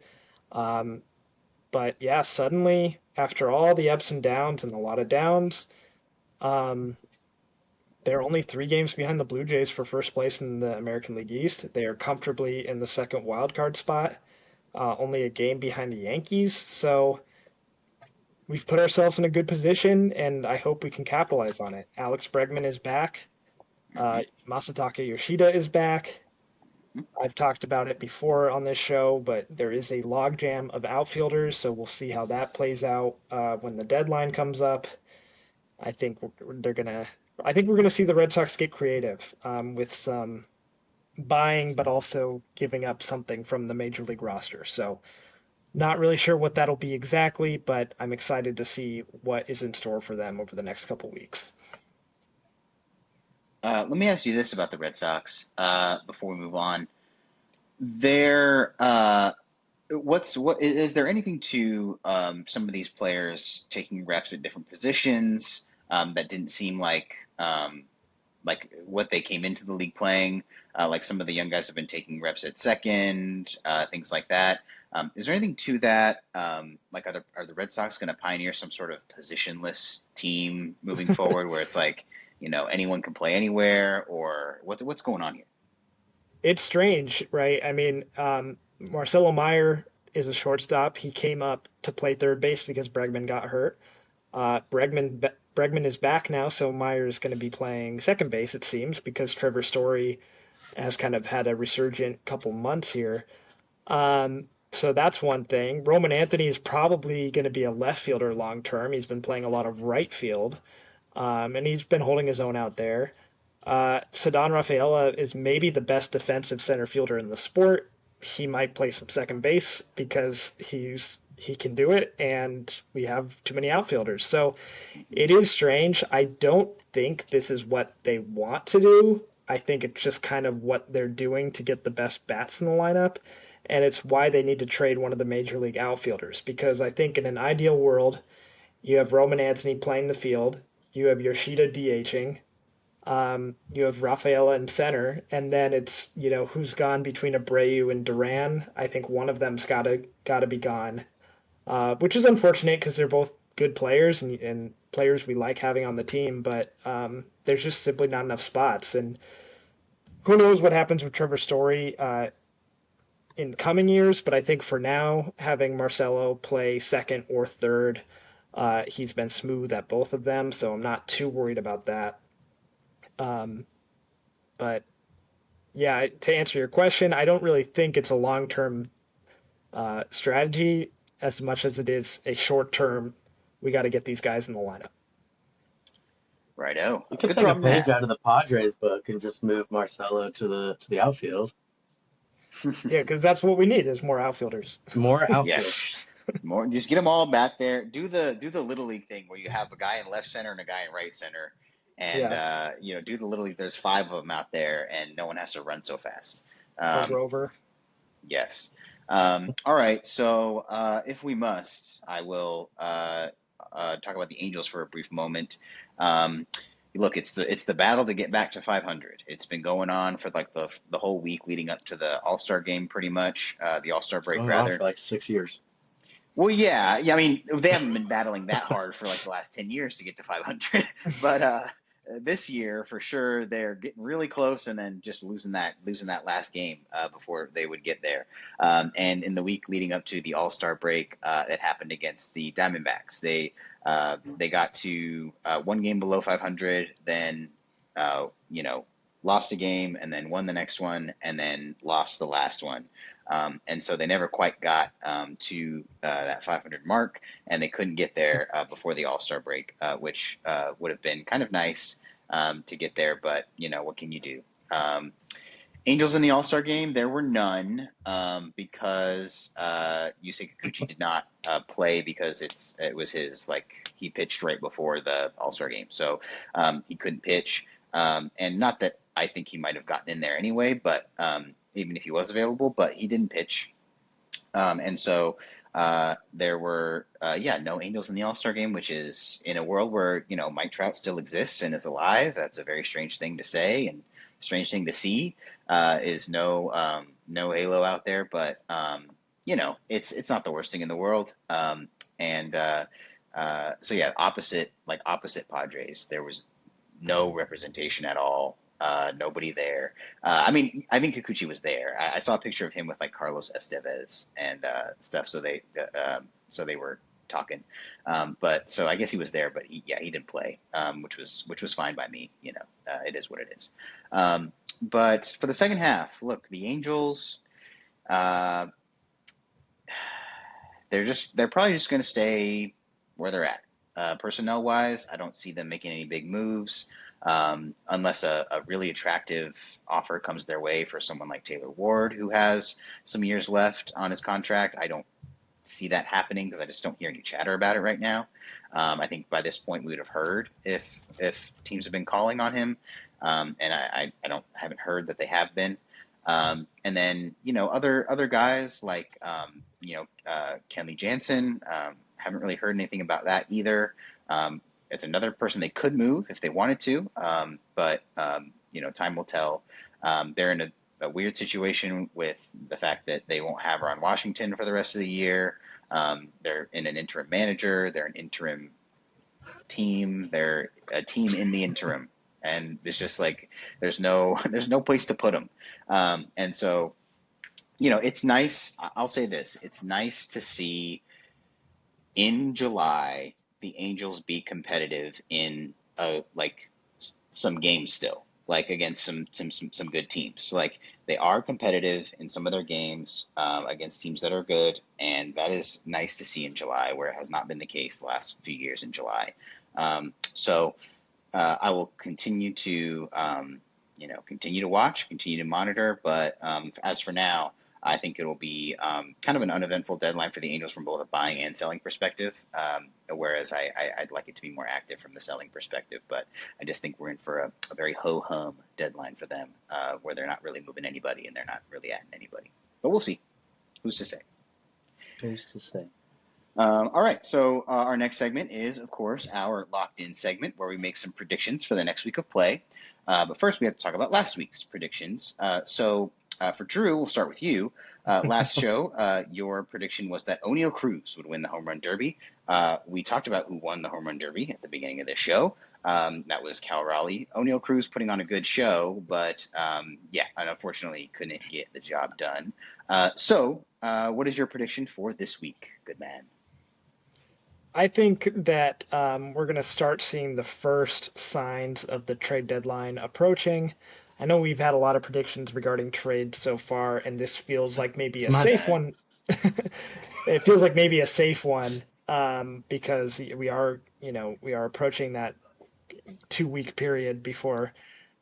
But yeah, suddenly after all the ups and downs and a lot of downs, um, they're only 3 games behind the Blue Jays for first place in the American League East. They are comfortably in the second wild card spot, only a game behind the Yankees. So we've put ourselves in a good position, and I hope we can capitalize on it. Alex Bregman is back. Masataka Yoshida is back. I've talked about it before on this show, but there is a logjam of outfielders, so we'll see how that plays out when the deadline comes up. I think we're gonna see the Red Sox get creative with some buying, but also giving up something from the major league roster. So not really sure what that'll be exactly, but I'm excited to see what is in store for them over the next couple weeks. Let me ask you this about the Red Sox before we move on. There, what is there anything to some of these players taking reps at different positions that didn't seem like what they came into the league playing. Like some of the young guys have been taking reps at second, things like that. Is there anything to that? Like, are the Red Sox going to pioneer some sort of positionless team moving forward, where it's like, anyone can play anywhere, or what's going on here? It's strange, right? I mean, Marcelo Meyer is a shortstop. He came up to play third base because Bregman got hurt. Bregman is back now, so Meyer is going to be playing second base, it seems, because Trevor Story has kind of had a resurgent couple months here. So that's one thing. Roman Anthony is probably going to be a left fielder long term. He's been playing a lot of right field, and he's been holding his own out there. Ceddanne Rafaela is maybe the best defensive center fielder in the sport. He might play some second base because he can do it, and we have too many outfielders. So it is strange. I don't think this is what they want to do. I think it's just kind of what they're doing to get the best bats in the lineup, and it's why they need to trade one of the major league outfielders. Because I think in an ideal world, you have Roman Anthony playing the field, you have Yoshida DHing, you have Rafaela in center, and then it's who's gone between Abreu and Duran. I think one of them's gotta be gone, which is unfortunate because they're both good players and players we like having on the team, but there's just simply not enough spots. And who knows what happens with Trevor Story in coming years, but I think for now, having Marcelo play second or third, he's been smooth at both of them, so I'm not too worried about that. But yeah, to answer your question, I don't really think it's a long-term strategy as much as it is a short-term. We got to get these guys in the lineup. Righto. You could Good take a problem, page Matt. out of the Padres book and just move Marcelo to the outfield. Yeah, because that's what we need is more outfielders. More outfield. Yes. More, just get them all back there. Do the little league thing where you have a guy in left center and a guy in right center, and Yeah. do the little league. There's 5 of them out there, and no one has to run so fast. A rover. Yes. All right. So if we must, I will talk about the Angels for a brief moment. Look, it's the battle to get back to 500. It's been going on for like the whole week leading up to the All-Star game, pretty much. The All-Star break, Going on rather. for like 6 years. Well, yeah. I mean, they haven't been battling that hard for like the last 10 years to get to 500, but this year for sure they're getting really close, and then just losing that last game before they would get there. And in the week leading up to the All-Star break, that happened against the Diamondbacks. They got to 1 game below 500, then lost a game, and then won the next one, and then lost the last one. And so they never quite got to that 500 mark, and they couldn't get there before the All-Star break, which would have been kind of nice to get there, but what can you do? Angels in the All-Star game, there were none because Yusei Kikuchi did not play because it was his, he pitched right before the All-Star game, so he couldn't pitch, and not that I think he might have gotten in there anyway, but even if he was available, but he didn't pitch. And so there were, no Angels in the All-Star game, which is in a world where, Mike Trout still exists and is alive. That's a very strange thing to say and strange thing to see, is no Halo out there, but, it's not the worst thing in the world. So yeah, opposite Padres, there was no representation at all. Nobody there. I mean, I think Kikuchi was there. I saw a picture of him with Carlos Estevez and stuff. So they were talking. But so I guess he was there, but he didn't play, which was fine by me. It is what it is. But for the second half, look, the Angels, they're probably just going to stay where they're at. Personnel wise, I don't see them making any big moves. Unless a really attractive offer comes their way for someone like Taylor Ward, who has some years left on his contract. I don't see that happening because I just don't hear any chatter about it right now. I think by this point we would have heard if teams have been calling on him, and I haven't heard that they have been. And then other guys like Kenley Jansen, haven't really heard anything about that either. It's another person they could move if they wanted to, but time will tell. They're in a weird situation with the fact that they won't have Ron Washington for the rest of the year. They're in an interim manager. They're an interim team. They're a team in the interim, and it's just like there's no place to put them. And so, it's nice. I'll say this: it's nice to see in July the Angels be competitive in some games still, like against some good teams. Like they are competitive in some of their games against teams that are good, and that is nice to see in July, where it has not been the case the last few years in July. So I will continue to continue to watch, continue to monitor, but as for now, I think it will be kind of an uneventful deadline for the Angels from both a buying and selling perspective, whereas I'd like it to be more active from the selling perspective. But I just think we're in for a very ho-hum deadline for them, where they're not really moving anybody and they're not really adding anybody. But we'll see. Who's to say? Who's to say? All right, so our next segment is, of course, our locked-in segment where we make some predictions for the next week of play. But first, we have to talk about last week's predictions. So for Drew, we'll start with you. Last show, your prediction was that Oneil Cruz would win the Home Run Derby. We talked about who won the Home Run Derby at the beginning of this show. That was Cal Raleigh. Oneil Cruz putting on a good show, but unfortunately couldn't get the job done. So what is your prediction for this week, good man? I think that we're going to start seeing the first signs of the trade deadline approaching. I know we've had a lot of predictions regarding trades so far, and this feels like maybe a safe one. It feels like maybe a safe one because we are approaching that 2-week period before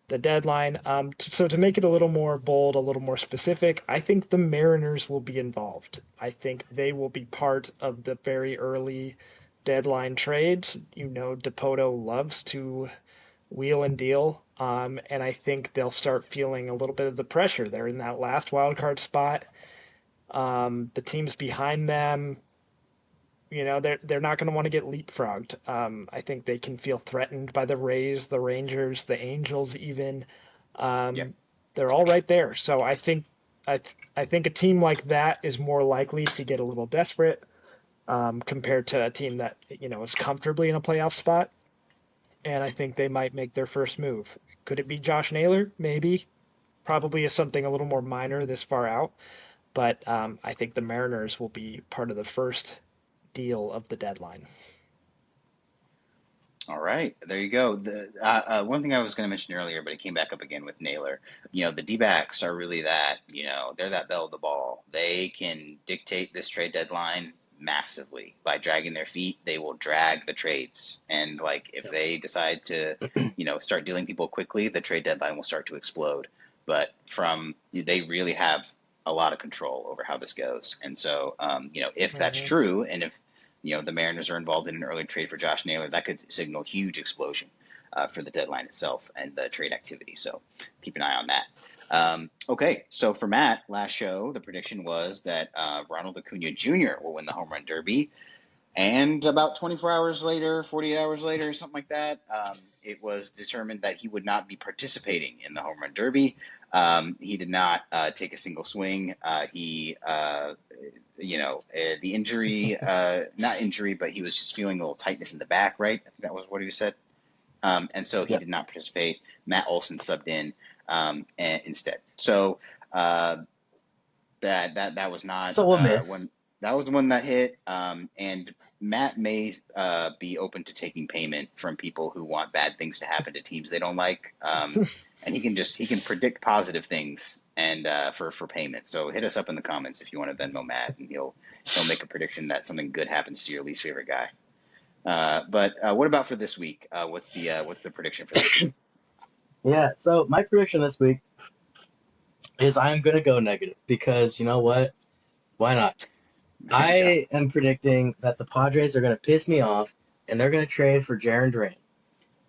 the deadline. So to make it a little more bold, a little more specific, I think the Mariners will be involved. I think they will be part of the very early deadline trades. Dipoto loves to wheel and deal, and I think they'll start feeling a little bit of the pressure. They're in that last wild card spot. The teams behind them, they're not going to want to get leapfrogged. I think they can feel threatened by the Rays, the Rangers, the Angels, even. They're all right there. So I think a team like that is more likely to get a little desperate compared to a team that is comfortably in a playoff spot. And I think they might make their first move. Could it be Josh Naylor? Maybe. Probably is something a little more minor this far out. But I think the Mariners will be part of the first deal of the deadline. All right, there you go. One thing I was going to mention earlier, but it came back up again with Naylor. The D-backs are really that, they're that belle of the ball. They can dictate this trade deadline massively. By dragging their feet, they will drag the trades. And if they decide to, start dealing people quickly, the trade deadline will start to explode. But they really have a lot of control over how this goes. And so, if that's true, and if the Mariners are involved in an early trade for Josh Naylor, that could signal huge explosion for the deadline itself and the trade activity. So keep an eye on that. Okay, so for Matt, last show, the prediction was that Ronald Acuna Jr. will win the Home Run Derby. And about 24 hours later, 48 hours later, something like that, it was determined that he would not be participating in the Home Run Derby. He did not take a single swing. The injury, not injury, but he was just feeling a little tightness in the back, right? I think that was what he said. And so he did not participate. Matt Olson subbed in instead. So that was not one. That was the one that hit. And Matt may be open to taking payment from people who want bad things to happen to teams they don't like. And he can predict positive things and for payment. So hit us up in the comments if you want to Venmo Matt, and he'll make a prediction that something good happens to your least favorite guy. But what about for this week? What's the prediction for this week? Yeah, so my prediction this week is I'm going to go negative because you know what? Why not? I am predicting that the Padres are going to piss me off and they're going to trade for Jarren Duran.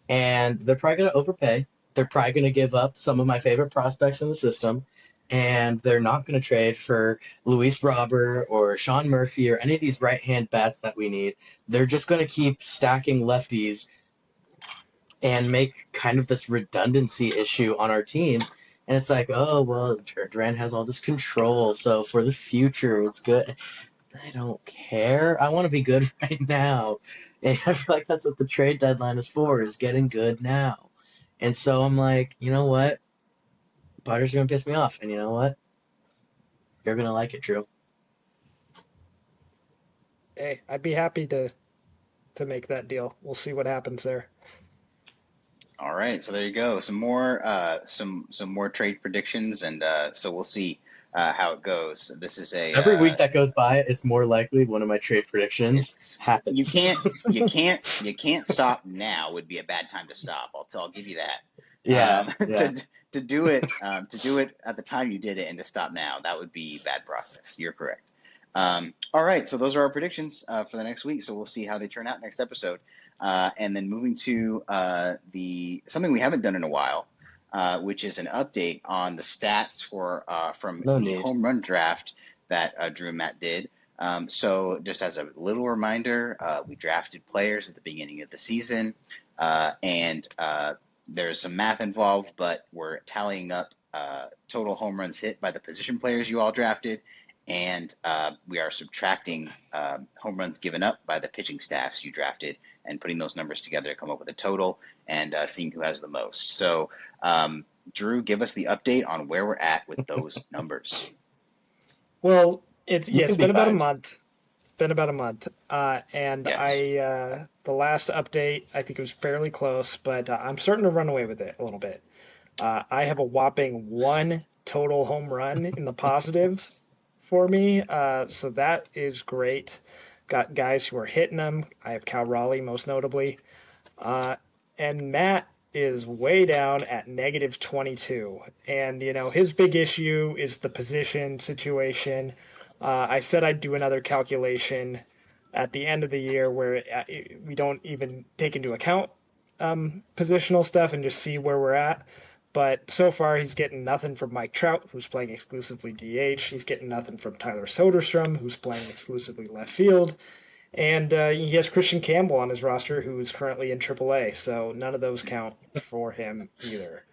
And they're probably going to overpay. They're probably going to give up some of my favorite prospects in the system. And they're not going to trade for Luis Robert or Sean Murphy or any of these right-hand bats that we need. They're just going to keep stacking lefties and make kind of this redundancy issue on our team. And it's like, oh, well, Durant has all this control, so for the future, it's good. I don't care. I want to be good right now. And I feel like that's what the trade deadline is for, is getting good now. And so I'm like, you know what? Padres are going to piss me off. And you know what? You're going to like it, Drew. Hey, I'd be happy to make that deal. We'll see what happens there. All right, so there you go. Some more trade predictions, and so we'll see how it goes. This is Every week that goes by, it's more likely one of my trade predictions happens. You can't stop now. Would be a bad time to stop. I'll give you that. Yeah. To do it at the time you did it and to stop now, that would be bad process. You're correct. All right, so those are our predictions for the next week. So we'll see how they turn out next episode. And then moving to something we haven't done in a while, which is an update on the stats from the home run draft that Drew and Matt did. So just as a little reminder, we drafted players at the beginning of the season, and there's some math involved, but we're tallying up total home runs hit by the position players you all drafted, and we are subtracting home runs given up by the pitching staffs you drafted, and putting those numbers together to come up with a total and seeing who has the most. So, Drew, give us the update on where we're at with those numbers. Well, it's been about a month. It's been about a month, and yes. the last update, I think it was fairly close, but I'm starting to run away with it a little bit. I have a whopping 1 total home run in the positive for me, so that is great. Got guys who are hitting them. I have Raleigh most notably, and Matt is way down at negative 22. And his big issue is the position situation. I said I'd do another calculation at the end of the year where we don't even take into account positional stuff and just see where we're at. But so far, he's getting nothing from Mike Trout, who's playing exclusively DH. He's getting nothing from Tyler Soderstrom, who's playing exclusively left field. And he has Christian Campbell on his roster, who is currently in AAA. So none of those count for him either.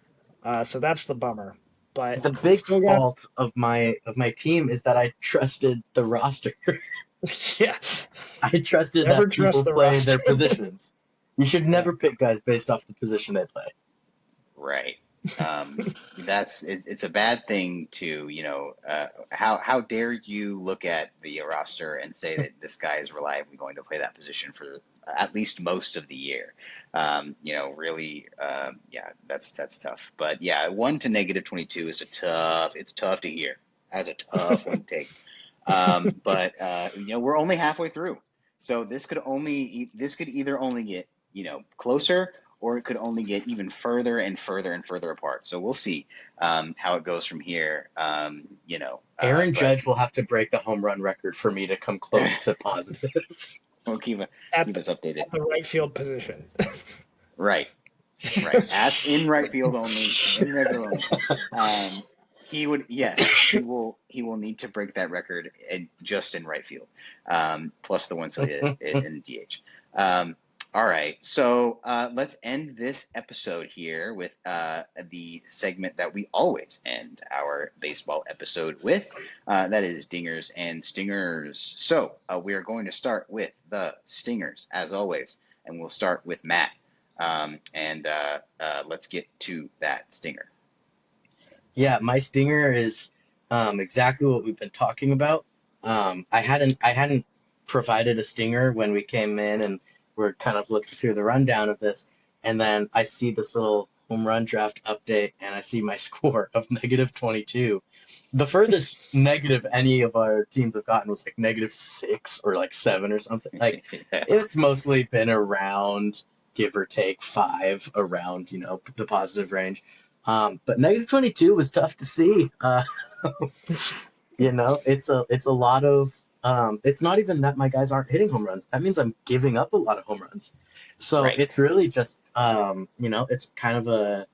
So that's the bummer. But the big fault of my team is that I trusted the roster. Yeah. I trusted that people play their positions. You should never pick guys based off the position they play. Right. It's a bad thing to, how dare you look at the roster and say that this guy is reliably going to play that position for at least most of the year. Really, that's tough. But yeah, 1 to negative 22 is it's tough to hear. That's a tough one to take. But we're only halfway through. So this could either only get, closer, or it could only get even further and further and further apart. So we'll see how it goes from here. Aaron Judge will have to break the home run record for me to come close to positive. We'll keep us updated. At the right field position. Right. In right field only. In right field only. He will need to break that record just in right field, plus the ones in DH. All right, so let's end this episode here with the segment that we always end our baseball episode with. That is Dingers and Stingers. So we are going to start with the Stingers, as always, and we'll start with Matt. Let's get to that Stinger. Yeah, my Stinger is exactly what we've been talking about. I hadn't provided a Stinger when we came in, and we're kind of looking through the rundown of this, and then I see this little home run draft update, and I see my score of negative 22. The furthest negative any of our teams have gotten was like negative 6 or like 7 or something. Like it's mostly been around, give or take 5, around the positive range. But negative 22 was tough to see. It's a lot of. It's not even that my guys aren't hitting home runs. That means I'm giving up a lot of home runs. So It's really just, it's kind of a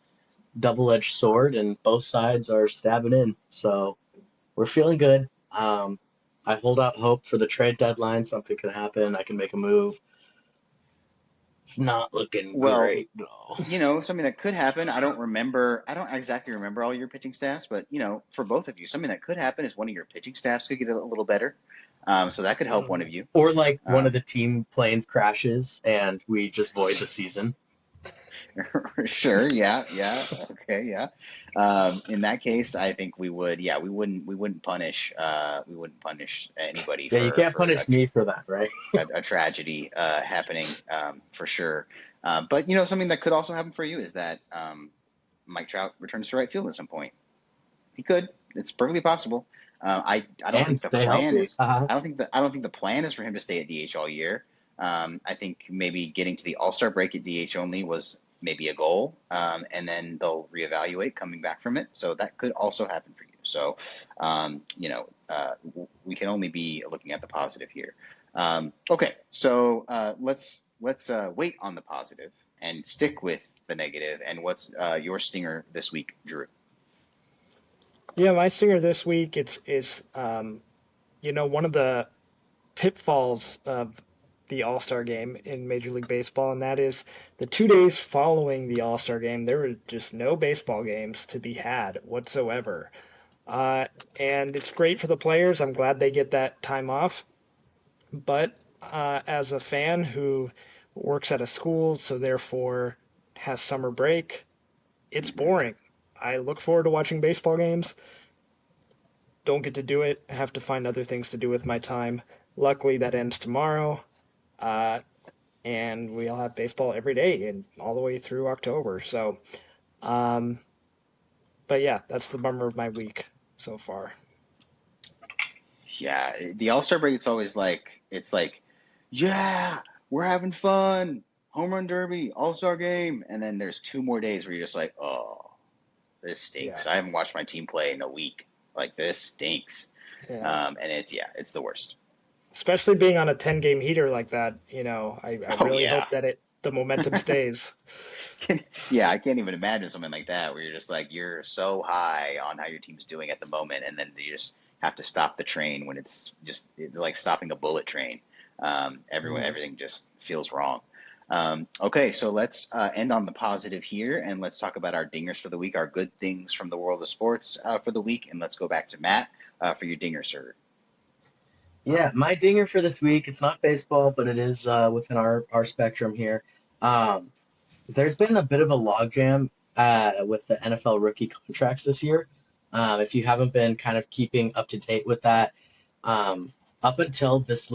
double-edged sword, and both sides are stabbing in. So we're feeling good. I hold out hope for the trade deadline. Something could happen. I can make a move. It's not looking Well, great, no. something that could happen. I don't exactly remember all your pitching staffs, but for both of you, something that could happen is one of your pitching staffs could get a little better. So that could help one of you. Or like one of Um, the team planes crashes and we just void the season. Sure, yeah, okay, yeah. In that case, I think we wouldn't punish anybody Yeah, you for can't punish me for that, right? a tragedy happening, for sure. But something that could also happen for you is that Mike Trout returns to right field at some point. He could. It's perfectly possible. I don't And think the stay plan healthy. is. I don't think the plan is for him to stay at DH all year. I think maybe getting to the All-Star break at DH only was maybe a goal, and then they'll reevaluate coming back from it. So that could also happen for you. So, we can only be looking at the positive here. Okay, so let's wait on the positive and stick with the negative. And what's your stinger this week, Drew? Yeah, my stinger this week is one of the pitfalls of the All-Star game in Major League Baseball, and that is the 2 days following the All-Star game, there were just no baseball games to be had whatsoever. Uh, and it's great for the players. I'm glad they get that time off. But as a fan who works at a school, so therefore has summer break, it's Hmm. boring. I look forward to watching baseball games. Don't get to do it. Have to find other things to do with my time. Luckily, that ends tomorrow. Uh, and we'll have baseball every day and all the way through October. So, um, but yeah, that's the bummer of my week so far. Yeah, the All-Star break, it's like, yeah, we're having fun. Home run derby, All-Star game, and then there's 2 more days where you're just like, oh, this Yeah, stinks. I haven't watched my team play in a week. Like this stinks. yeah. And it's the worst. Especially being on a 10 game heater like that, I Oh really yeah. hope that the momentum stays. Yeah, I can't even imagine something like that where you're just like you're so high on how your team's doing at the moment, and then you just have to stop the train when it's like stopping a bullet train. Mm. Everything just feels wrong. Okay, so let's end on the positive here, and let's talk about our dingers for the week, our good things from the world of sports for the week, and let's go back to Matt for your dinger, sir. Yeah, my dinger for this week, it's not baseball, but it is within our spectrum here. Um, there's been a bit of a logjam with the NFL rookie contracts this year. If you haven't been kind of keeping up to date with that, um, up until this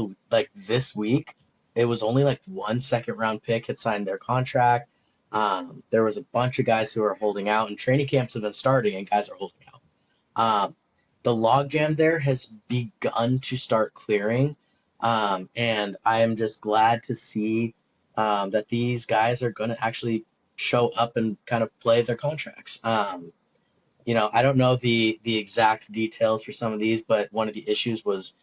week, it was only like one second round pick had signed their contract. There was a bunch of guys who are holding out, and training camps have been starting, and guys are holding out. The logjam there has begun to start clearing, and I am just glad to see that these guys are going to actually show up and kind of play their contracts. I don't know the exact details for some of these, but one of the issues was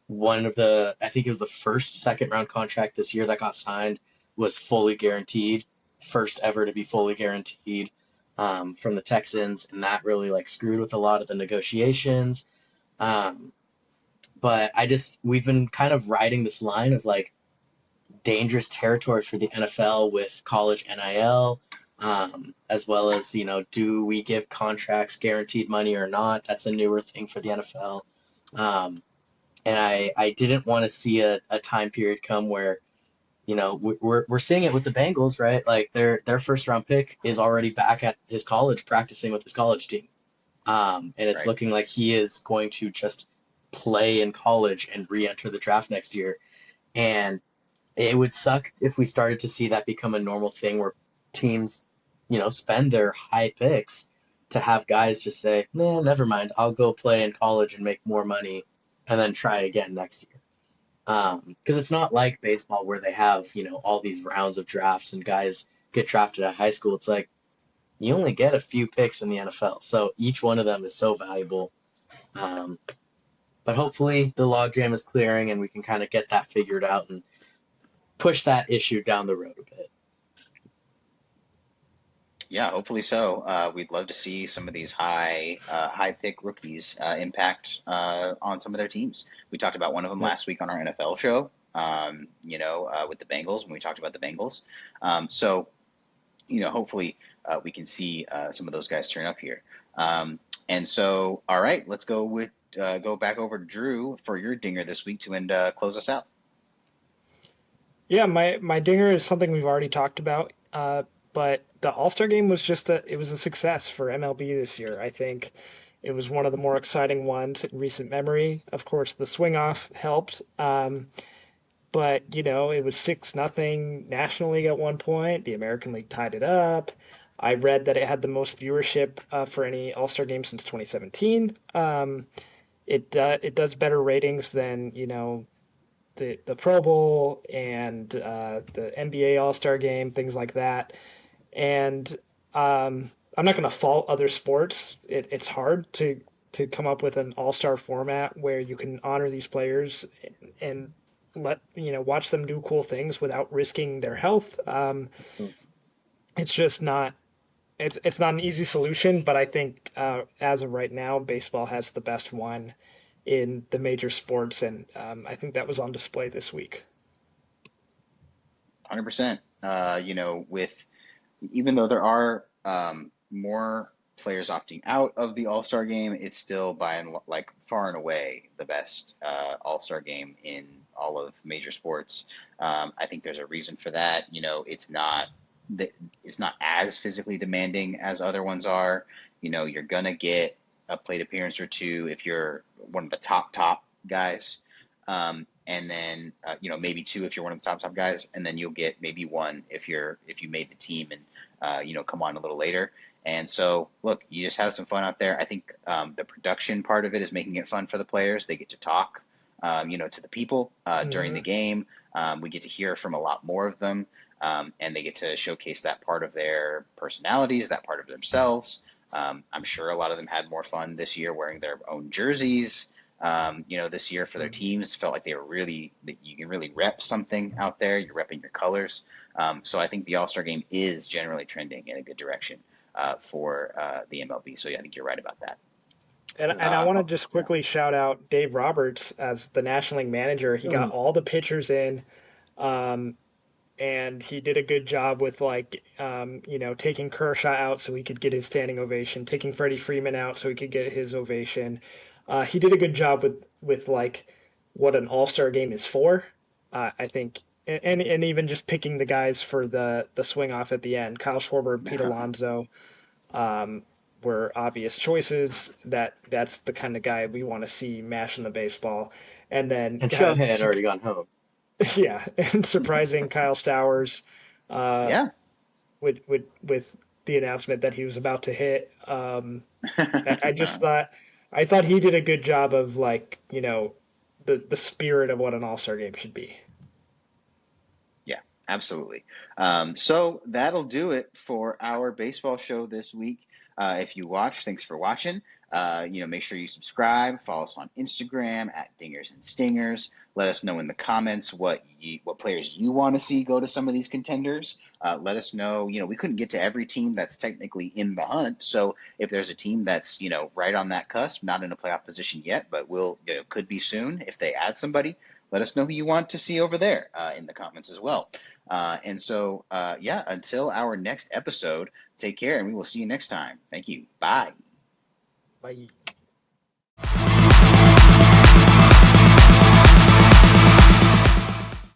I think it was the first second round contract this year that got signed was fully guaranteed, first ever to be fully guaranteed from the Texans, and that really like screwed with a lot of the negotiations. Um, but we've been kind of riding this line of like dangerous territory for the NFL with college NIL, as well as, do we give contracts guaranteed money or not? That's a newer thing for the NFL. Um, and I didn't want to see a time period come where, we're seeing it with the Bengals, right? Like their first round pick is already back at his college practicing with his college team. And it's Right. looking like he is going to just play in college and re-enter the draft next year. And it would suck if we started to see that become a normal thing where teams, spend their high picks to have guys just say, nah, never mind, I'll go play in college and make more money and then try again next year. Because it's not like baseball where they have, all these rounds of drafts and guys get drafted at high school. It's like you only get a few picks in the NFL, so each one of them is so valuable. Um, but hopefully the logjam is clearing and we can kind of get that figured out and push that issue down the road a bit. Yeah, hopefully so. We'd love to see some of these high pick rookies impact on some of their teams. We talked about one of them Yep. last week on our NFL show. with the Bengals when we talked about the Bengals. So hopefully we can see some of those guys turn up here. And so, all right, let's go back over to Drew for your dinger this week to close us out. Yeah, my dinger is something we've already talked about, but the All-Star Game was it was a success for MLB this year. I think it was one of the more exciting ones in recent memory. Of course, the swing off helped, but it was 6-0 National League at one point. The American League tied it up. I read that it had the most viewership for any All-Star Game since 2017. It does better ratings than the Pro Bowl and the NBA All-Star Game, things like that. And I'm not going to fault other sports. It's hard to come up with an All-Star format where you can honor these players and watch them do cool things without risking their health. It's just not. It's not an easy solution, but I think as of right now, baseball has the best one in the major sports, and I think that was on display this week. 100%. With even though there are more players opting out of the All-Star Game, it's still far and away the best All-Star Game in all of major sports. I think there's a reason for that. It's not as physically demanding as other ones are. You're gonna get a plate appearance or two if you're one of the top guys, and then maybe two if you're one of the top guys, and then you'll get maybe one if you made the team and come on a little later. And so, look, you just have some fun out there. I think the production part of it is making it fun for the players. They get to talk, to the people during the game. We get to hear from a lot more of them, and they get to showcase that part of their personalities, that part of themselves. I'm sure a lot of them had more fun this year wearing their own jerseys. This year for their teams, felt like you can really rep something out there. You're repping your colors. So I think the All-Star Game is generally trending in a good direction for the MLB. So yeah, I think you're right about that. And I want to just quickly shout out Dave Roberts as the National League manager. He got all the pitchers in, and he did a good job with taking Kershaw out so he could get his standing ovation, taking Freddie Freeman out so he could get his ovation. He did a good job with what an All-Star Game is for, I think, and even just picking the guys for the swing off at the end. Kyle Schwarber, Pete Alonso were obvious choices. That's the kind of guy we want to see mashing the baseball. And Shohei had already gone home. Yeah, and surprising Kyle Stowers. With the announcement that he was about to hit. I thought he did a good job of the spirit of what an All-Star Game should be. Yeah, absolutely. So that'll do it for our baseball show this week. If you watch, thanks for watching. Make sure you subscribe, follow us on Instagram at Dingers and Stingers. Let us know in the comments what players you want to see go to some of these contenders. Let us know, we couldn't get to every team that's technically in the hunt. So if there's a team that's, right on that cusp, not in a playoff position yet, but could be soon if they add somebody, let us know who you want to see over there in the comments as well. Until our next episode, take care and we will see you next time. Thank you. Bye. Bye.